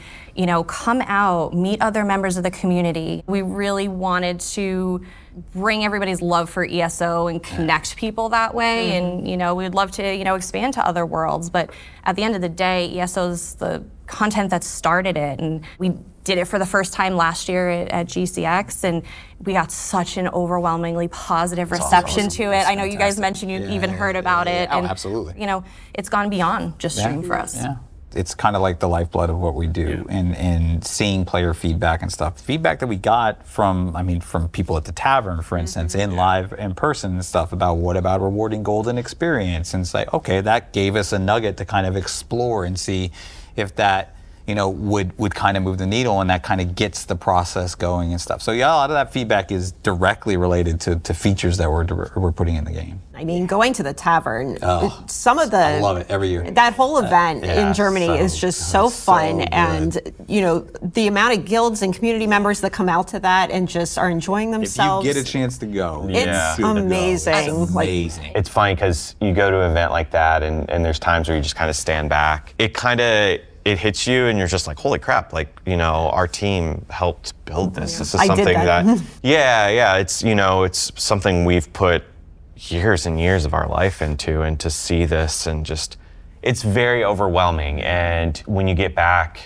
come out, meet other members of the community. We really wanted to bring everybody's love for ESO and connect people that way. And, we'd love to, expand to other worlds. But at the end of the day, ESO's the content that started it. And we did it for the first time last year at GCX, and we got such an overwhelmingly positive reception to it. I know you guys mentioned you even heard about it. Oh, and, absolutely. It's gone beyond just stream for us. Yeah. It's kind of like the lifeblood of what we do, and seeing player feedback and stuff. Feedback that we got from people at the tavern, for instance, in live, in person and stuff about what about rewarding golden experience, and say, okay, that gave us a nugget to kind of explore and see if that would kind of move the needle, and that kind of gets the process going and stuff. So yeah, a lot of that feedback is directly related to features that we're putting in the game. I mean, going to the tavern, some of the... I love it every year. That whole event in Germany is just so fun. And, the amount of guilds and community members that come out to that and just are enjoying themselves. If you get a chance to go, it's amazing. It's amazing. It's funny because you go to an event like that and there's times where you just kind of stand back. It hits you and you're just like, holy crap, our team helped build this. This is something that it's something we've put years and years of our life into, and to see this and just, it's very overwhelming. And when you get back,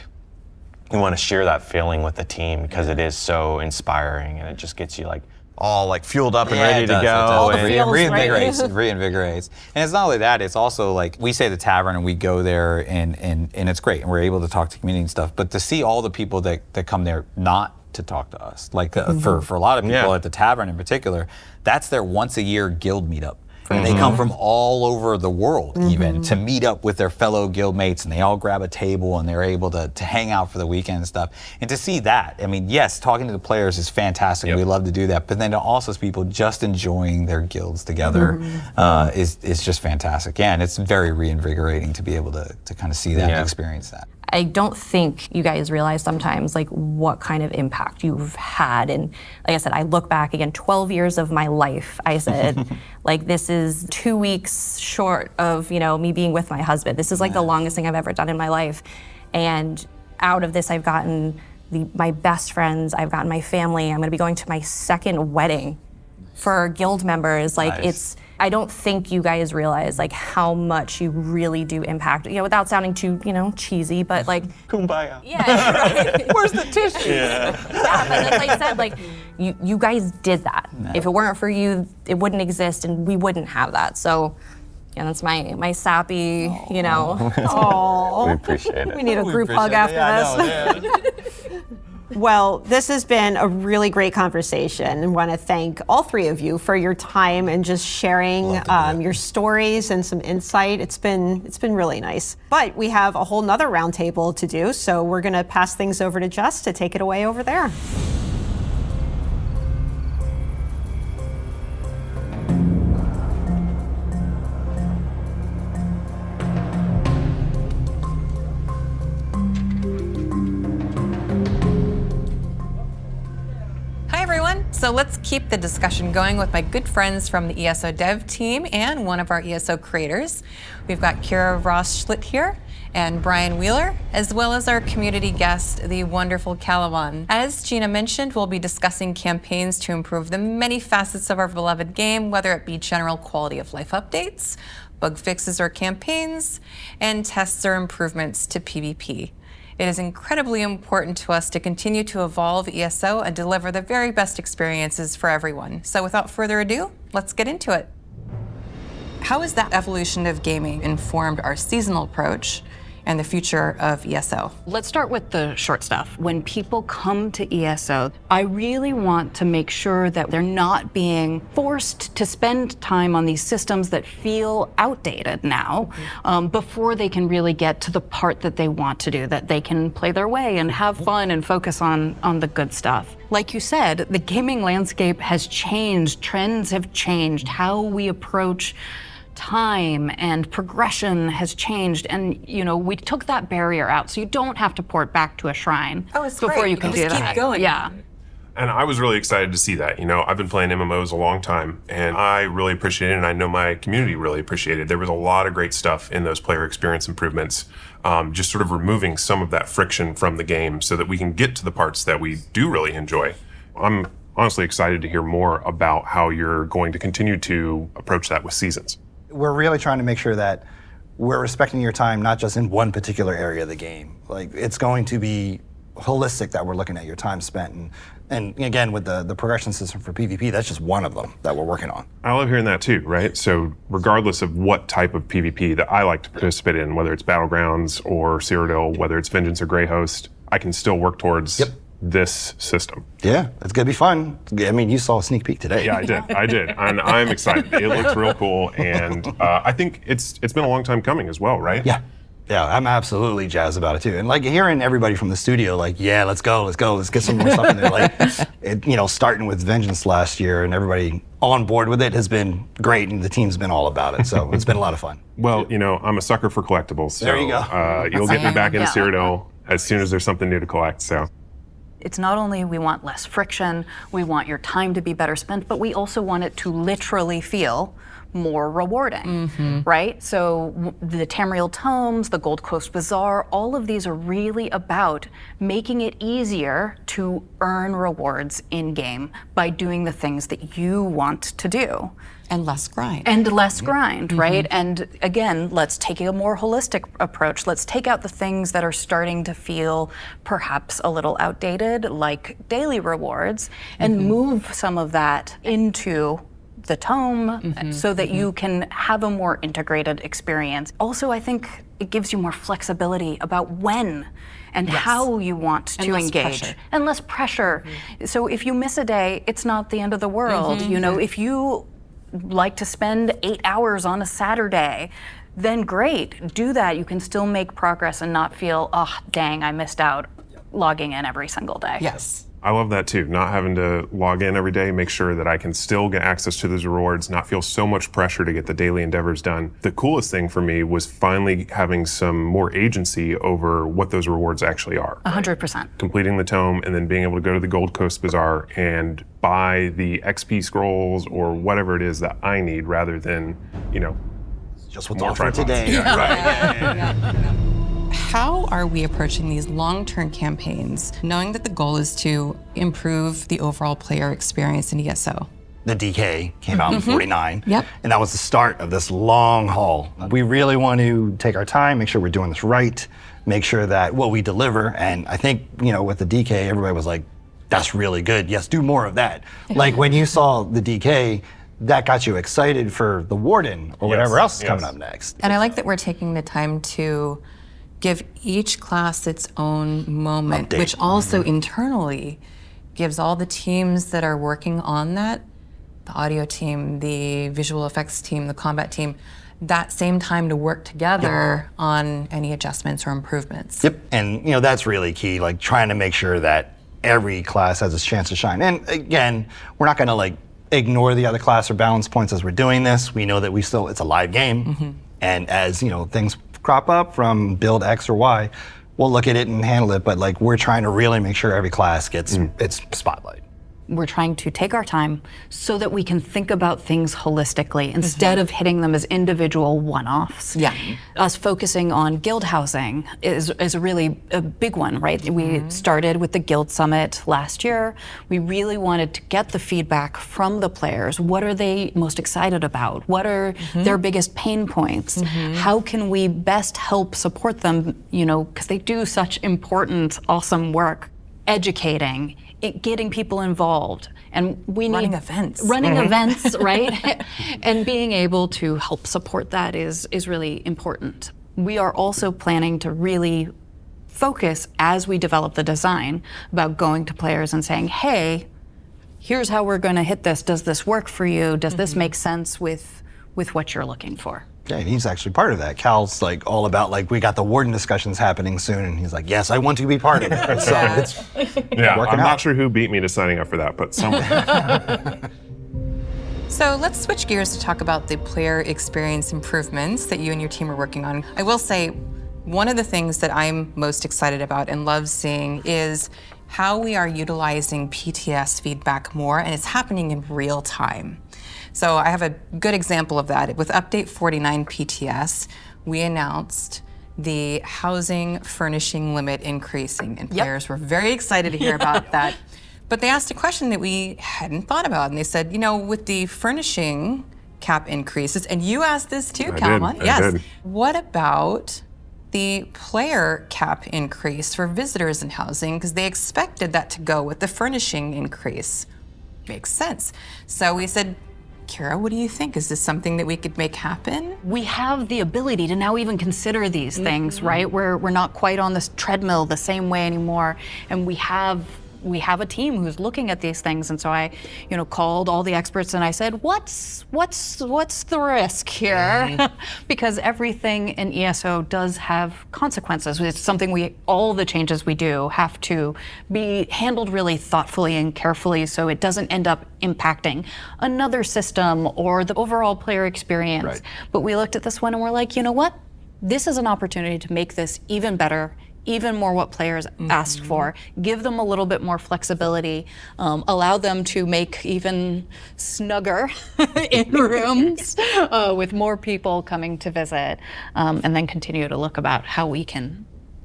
you want to share that feeling with the team because it is so inspiring, and it just gets you all fueled up and ready to go. It reinvigorates. And it's not only that, it's also we say the tavern and we go there and it's great and we're able to talk to community and stuff, but to see all the people that come there not to talk to us, for a lot of people at the tavern in particular, that's their once a year guild meetup. And they come from all over the world even to meet up with their fellow guild mates, and they all grab a table and they're able to hang out for the weekend and stuff. And to see that, yes, talking to the players is fantastic. We love to do that. But then to also see people just enjoying their guilds together is just fantastic. Yeah, and it's very reinvigorating to be able to kind of see that and experience that. I don't think you guys realize sometimes what kind of impact you've had. And like I said, I look back again, 12 years of my life. I said, this is 2 weeks short of, me being with my husband. This is the longest thing I've ever done in my life. And out of this, I've gotten my best friends, I've gotten my family. I'm gonna be going to my second wedding for guild members. Nice. I don't think you guys realize how much you really do impact, without sounding too, cheesy, but kumbaya. Yeah, right. Where's the tissue? Yeah, but that's like I said, you guys did that. No. If it weren't for you, it wouldn't exist and we wouldn't have that. So, Yeah, that's my sappy, you know. We appreciate it. We need a group hug after this. Well, this has been a really great conversation. I want to thank all three of you for your time and just sharing your stories and some insight. It's been really nice. But we have a whole nother roundtable to do, so we're going to pass things over to Jess to take it away over there. So let's keep the discussion going with my good friends from the ESO dev team and one of our ESO creators. We've got Kira Ross-Schlitt here and Brian Wheeler, as well as our community guest, the wonderful Calaban. As Gina mentioned, we'll be discussing campaigns to improve the many facets of our beloved game, whether it be general quality of life updates, bug fixes or campaigns, and tests or improvements to PvP. It is incredibly important to us to continue to evolve ESO and deliver the very best experiences for everyone. So without further ado, let's get into it. How has that evolution of gaming informed our seasonal approach and the future of ESO? Let's start with the short stuff. When people come to ESO, I really want to make sure that they're not being forced to spend time on these systems that feel outdated now, before they can really get to the part that they want to do, that they can play their way and have fun and focus on the good stuff. Like you said, the gaming landscape has changed, trends have changed, how we approach time and progression has changed, and we took that barrier out, so you don't have to port back to a shrine before you can do that. Keep going. Yeah. And I was really excited to see that. I've been playing MMOs a long time, and I really appreciate it, and I know my community really appreciated it. There was a lot of great stuff in those player experience improvements, just sort of removing some of that friction from the game so that we can get to the parts that we do really enjoy. I'm honestly excited to hear more about how you're going to continue to approach that with Seasons. We're really trying to make sure that we're respecting your time, not just in one particular area of the game. Like, it's going to be holistic that we're looking at your time spent. And again, with the progression system for PvP, that's just one of them that we're working on. I love hearing that too, right? So regardless of what type of PvP that I like to participate in, whether it's Battlegrounds or Cyrodiil, whether it's Vengeance or Greyhost, I can still work towards this system. Yeah, it's gonna be fun. I mean, you saw a sneak peek today. Yeah, I did. And I'm excited. It looks real cool, and I think it's been a long time coming as well, right? Yeah, I'm absolutely jazzed about it too. And like hearing everybody from the studio, like, yeah, let's go, let's get some more stuff in there. Like, starting with Vengeance last year, and everybody on board with it has been great, and the team's been all about it. So it's been a lot of fun. Well, I'm a sucker for collectibles. So, there you go. You'll get me back into Cyrodiil as soon as there's something new to collect. So. It's not only we want less friction, we want your time to be better spent, but we also want it to literally feel more rewarding, right? So the Tamriel Tomes, the Gold Coast Bazaar, all of these are really about making it easier to earn rewards in-game by doing the things that you want to do. And less grind. And less grind, right? And again, let's take a more holistic approach. Let's take out the things that are starting to feel perhaps a little outdated, like daily rewards, and move some of that into the tome so that you can have a more integrated experience. Also, I think it gives you more flexibility about when and how you want to engage. And less pressure. So if you miss a day, it's not the end of the world. If you like to spend 8 hours on a Saturday, then great, do that. You can still make progress and not feel, oh, dang, I missed out logging in every single day. Yes. I love that too, not having to log in every day, make sure that I can still get access to those rewards, not feel so much pressure to get the daily endeavors done. The coolest thing for me was finally having some more agency over what those rewards actually are. 100%. Completing the tome and then being able to go to the Gold Coast Bazaar and buy the XP scrolls or whatever it is that I need rather than, just what's offered today. How are we approaching these long-term campaigns, knowing that the goal is to improve the overall player experience in ESO? The DK came out in 49. Yep. And that was the start of this long haul. We really want to take our time, make sure we're doing this right, make sure that what we deliver, and I think, with the DK, everybody was like, that's really good. Yes, do more of that. Like when you saw the DK, that got you excited for the Warden or whatever else is coming up next. And I like that we're taking the time to give each class its own moment, which also internally gives all the teams that are working on that, the audio team, the visual effects team, the combat team, that same time to work together on any adjustments or improvements. Yep, and that's really key, like trying to make sure that every class has a chance to shine. And again, we're not gonna ignore the other class or balance points as we're doing this. We know that it's a live game. And as things crop up from build X or Y, we'll look at it and handle it, but we're trying to really make sure every class gets its spotlight. We're trying to take our time so that we can think about things holistically instead of hitting them as individual one-offs. Yeah. Us focusing on guild housing is a really a big one, right? We started with the Guild Summit last year. We really wanted to get the feedback from the players. What are they most excited about? What are their biggest pain points? How can we best help support them, because they do such important, awesome work educating, getting people involved, and we running need events. Running events, right? And being able to help support that is really important. We are also planning to really focus as we develop the design about going to players and saying, hey, here's how we're going to hit this. Does this work for you? Does this make sense with what you're looking for? Yeah, he's actually part of that. Cal's all about we got the Warden discussions happening soon, and he's like, yes, I want to be part of it. So it's working I'm out. not sure who beat me to signing up for that, but someone. So let's switch gears to talk about the player experience improvements that you and your team are working on. I will say, one of the things that I'm most excited about and love seeing is how we are utilizing PTS feedback more, and it's happening in real time. So I have a good example of that. With Update 49 PTS, we announced the housing furnishing limit increasing, and players were very excited to hear about that. But they asked a question that we hadn't thought about, and they said, with the furnishing cap increases, and you asked this too, Kalma. I did. What about the player cap increase for visitors in housing? Because they expected that to go with the furnishing increase. Makes sense. So we said, Kira, what do you think? Is this something that we could make happen? We have the ability to now even consider these things, right? We're not quite on this treadmill the same way anymore, and we have a team who's looking at these things. And so I, called all the experts and I said, what's the risk here? Because everything in ESO does have consequences. It's something all the changes we do have to be handled really thoughtfully and carefully so it doesn't end up impacting another system or the overall player experience. Right. But we looked at this one and we're like, you know what? This is an opportunity to make this even better, even more what players ask for, give them a little bit more flexibility, allow them to make even snugger in rooms with more people coming to visit, and then continue to look about how we can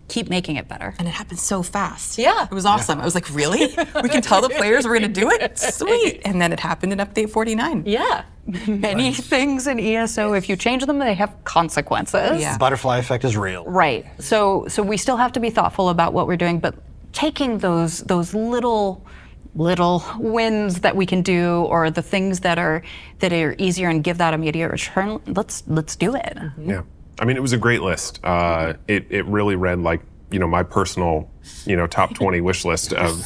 keep making it better. And it happened so fast. Yeah. It was awesome. I was like, really? We can tell the players we're going to do it? Sweet. And then it happened in Update 49. Yeah. Many things in ESO, if you change them, they have consequences. Yeah. The butterfly effect is real. Right. So we still have to be thoughtful about what we're doing, but taking those little wins that we can do, or the things that are easier and give that immediate return, let's do it. Yeah. I mean, it was a great list. It really read like, my personal, top 20 wish list of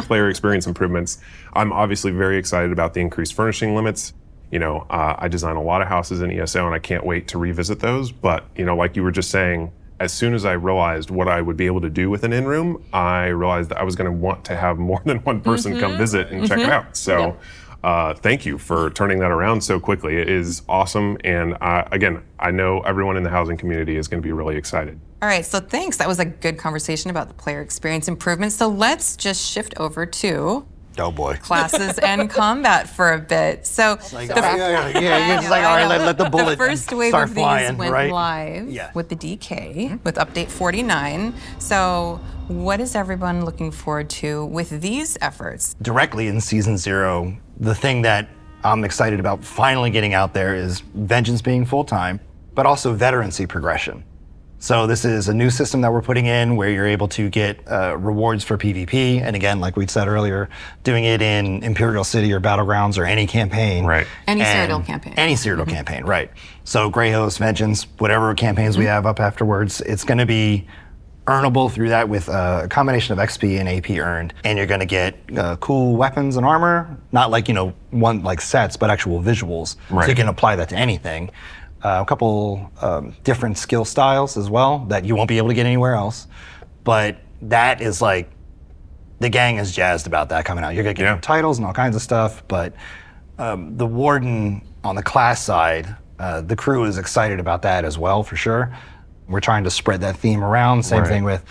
player experience improvements. I'm obviously very excited about the increased furnishing limits. I design a lot of houses in ESO and I can't wait to revisit those. But, like you were just saying, as soon as I realized what I would be able to do with an in-room, I realized that I was going to want to have more than one person come visit and check it out. So thank you for turning that around so quickly. It is awesome. And again, I know everyone in the housing community is going to be really excited. All right, so thanks. That was a good conversation about the player experience improvements. So let's just shift over to Oh boy. classes and combat for a bit. So It's like, all right, let the bullet the first wave start of flying, these went right? live Yeah. with the DK, with Update 49. So what is everyone looking forward to with these efforts? Directly in Season 0, the thing that I'm excited about finally getting out there is Vengeance being full-time, but also veterancy progression. So this is a new system that we're putting in where you're able to get rewards for PvP. And again, like we said earlier, doing it in Imperial City or Battlegrounds or any campaign. Right. Any Cyrodiil campaign. Any Cyrodiil campaign, right. So Greyhost, Vengeance, whatever campaigns we have up afterwards, it's going to be earnable through that with a combination of XP and AP earned. And you're going to get cool weapons and armor, not like, one like sets, but actual visuals. Right. So you can apply that to anything. A couple different skill styles as well that you won't be able to get anywhere else. But that is like, the gang is jazzed about that coming out. You're going to get titles and all kinds of stuff, but the Warden on the class side, the crew is excited about that as well, for sure. We're trying to spread that theme around. Same thing with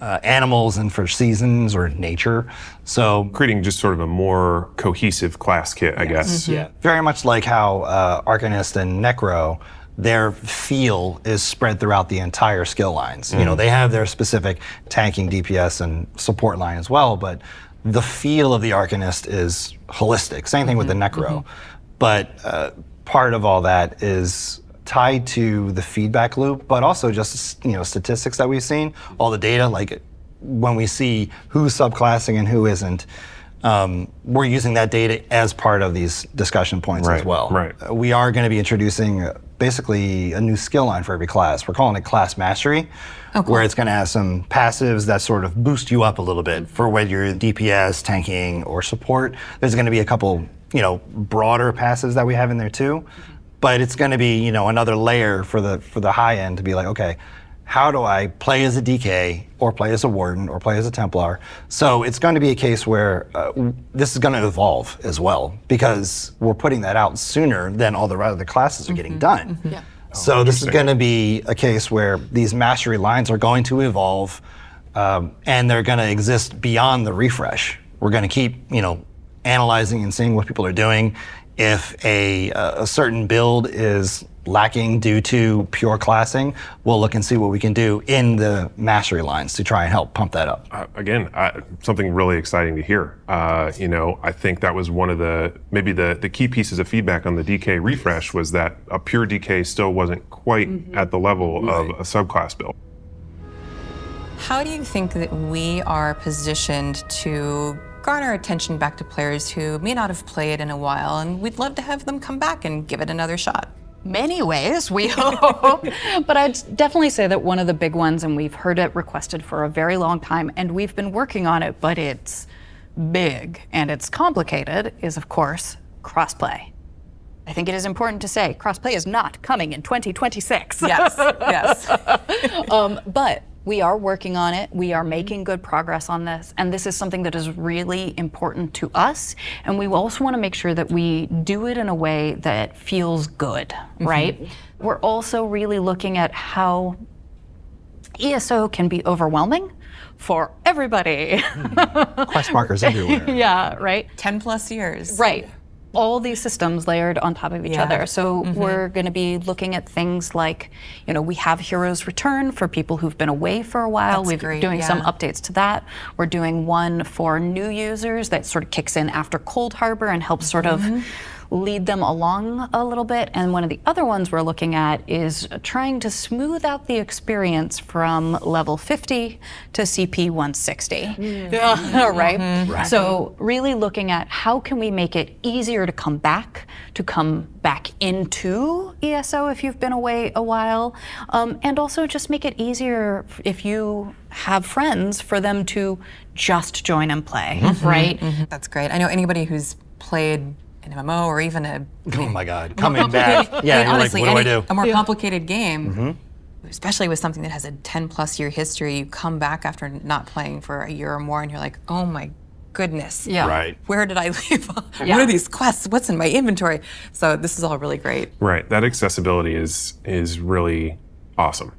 animals and for seasons or nature. So creating just sort of a more cohesive class kit, I guess. Yeah, very much like how Arcanist and Necro, their feel is spread throughout the entire skill lines. They have their specific tanking, DPS, and support line as well, but the feel of the Arcanist is holistic. Same thing with the Necro. But part of all that is tied to the feedback loop, but also just statistics that we've seen, all the data, like when we see who's subclassing and who isn't, we're using that data as part of these discussion points as well. Right. We are going to be introducing basically a new skill line for every class. We're calling it Class Mastery, where it's going to have some passives that sort of boost you up a little bit for whether you're DPS, tanking, or support. There's going to be a couple, broader passives that we have in there too. But it's going to be, another layer for the high end to be like, okay, how do I play as a DK or play as a Warden or play as a Templar? So it's going to be a case where this is going to evolve as well, because we're putting that out sooner than all the other classes are getting done. Yeah. So this is going to be a case where these mastery lines are going to evolve, and they're going to exist beyond the refresh. We're going to keep, analyzing and seeing what people are doing. If a certain build is lacking due to pure classing, we'll look and see what we can do in the mastery lines to try and help pump that up. Again, something really exciting to hear. I think that was one of maybe the key pieces of feedback on the DK refresh was that a pure DK still wasn't quite at the level of a subclass build. How do you think that we are positioned to garner attention back to players who may not have played in a while, and we'd love to have them come back and give it another shot? Many ways, we hope. But I'd definitely say that one of the big ones, and we've heard it requested for a very long time, and we've been working on it, but it's big and it's complicated, is of course crossplay. I think it is important to say crossplay is not coming in 2026. Yes, yes. But we are working on it. We are making good progress on this. And this is something that is really important to us. And we also want to make sure that we do it in a way that feels good, right? We're also really looking at how ESO can be overwhelming for everybody. Quest markers everywhere. Yeah, right? 10 plus years. Right. All these systems layered on top of each other. So we're going to be looking at things like, we have Heroes Return for people who've been away for a while. We're doing some updates to that. We're doing one for new users that sort of kicks in after Cold Harbor and helps sort of lead them along a little bit. And one of the other ones we're looking at is trying to smooth out the experience from level 50 to CP 160. Right? So really looking at how can we make it easier to come back into ESO if you've been away a while, and also just make it easier if you have friends for them to just join and play, right? That's great. I know anybody who's played an MMO or even oh my God, coming back. Yeah, you're honestly, like, what do I do? A more complicated game, especially with something that has a 10 plus year history, you come back after not playing for a year or more and you're like, oh my goodness. Yeah. Right. Where did I leave? What are these quests? What's in my inventory? So this is all really great. Right. That accessibility is really awesome.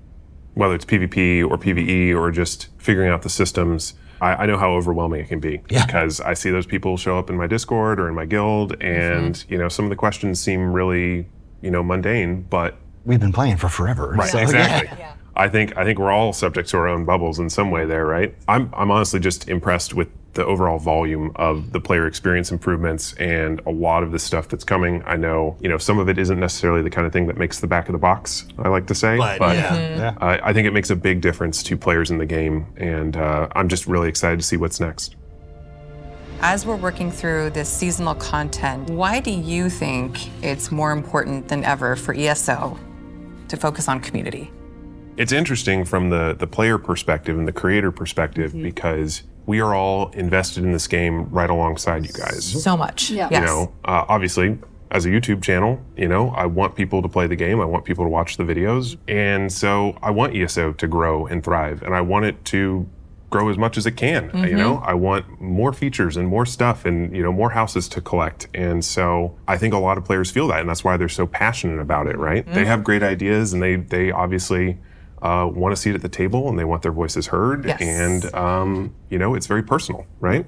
Whether it's PvP or PvE or just figuring out the systems. I know how overwhelming it can be because I see those people show up in my Discord or in my guild, and some of the questions seem really, mundane, but we've been playing for forever. Right, so, exactly. Yeah. I think we're all subject to our own bubbles in some way there, right? I'm honestly just impressed with the overall volume of the player experience improvements and a lot of the stuff that's coming. I know, some of it isn't necessarily the kind of thing that makes the back of the box, I like to say, but I think it makes a big difference to players in the game, and I'm just really excited to see what's next. As we're working through this seasonal content, why do you think it's more important than ever for ESO to focus on community? It's interesting from the player perspective and the creator perspective because we are all invested in this game right alongside you guys. So much. Yeah. Yes. Obviously, as a YouTube channel, I want people to play the game. I want people to watch the videos. And so I want ESO to grow and thrive. And I want it to grow as much as it can. I want more features and more stuff and, more houses to collect. And so I think a lot of players feel that. And that's why they're so passionate about it, right? They have great ideas and they obviously want to see it at the table and they want their voices heard. Yes. And, it's very personal, right?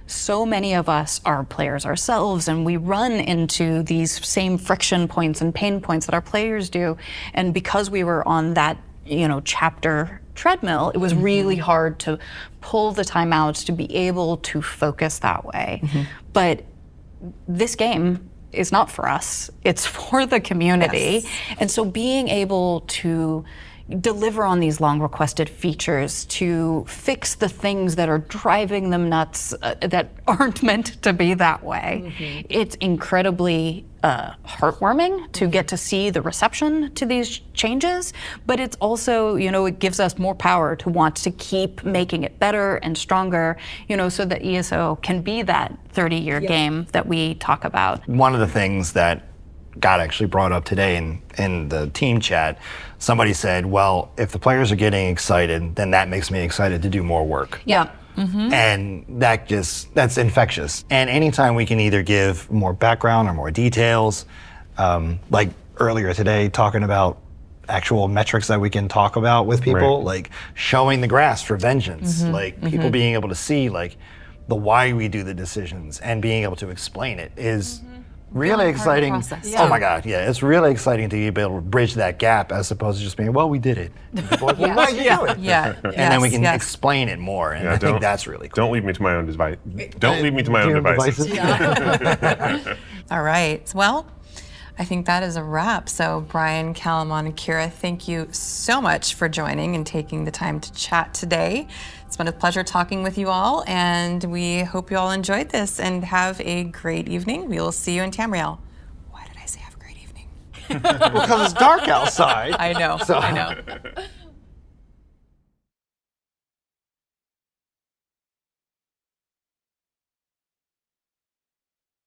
So many of us are players ourselves, and we run into these same friction points and pain points that our players do. And because we were on that, chapter treadmill, it was really hard to pull the time out to be able to focus that way. But this game is not for us, it's for the community. Yes. And so being able to deliver on these long requested features, to fix the things that are driving them nuts that aren't meant to be that way. It's incredibly heartwarming to get to see the reception to these changes, but it's also, it gives us more power to want to keep making it better and stronger, so that ESO can be that 30-year game that we talk about. One of the things that got actually brought up today in the team chat, somebody said, well, if the players are getting excited, then that makes me excited to do more work. Yeah. And that's infectious. And anytime we can either give more background or more details, like earlier today, talking about actual metrics that we can talk about with people, like showing the grass for vengeance, like people being able to see like the why we do the decisions and being able to explain it is really exciting. Oh my God, yeah, it's really exciting to be able to bridge that gap as opposed to just being, well, we did it. Like, well, why did you do it? And then we can explain it more, and I think that's really cool. Don't leave me to my own device. Don't leave me to my own devices. All right, well, I think that is a wrap. So Brian, Calamon, and Kira, thank you so much for joining and taking the time to chat today. It's been a pleasure talking with you all, and we hope you all enjoyed this and have a great evening. We will see you in Tamriel. Why did I say have a great evening? Because it's dark outside. I know.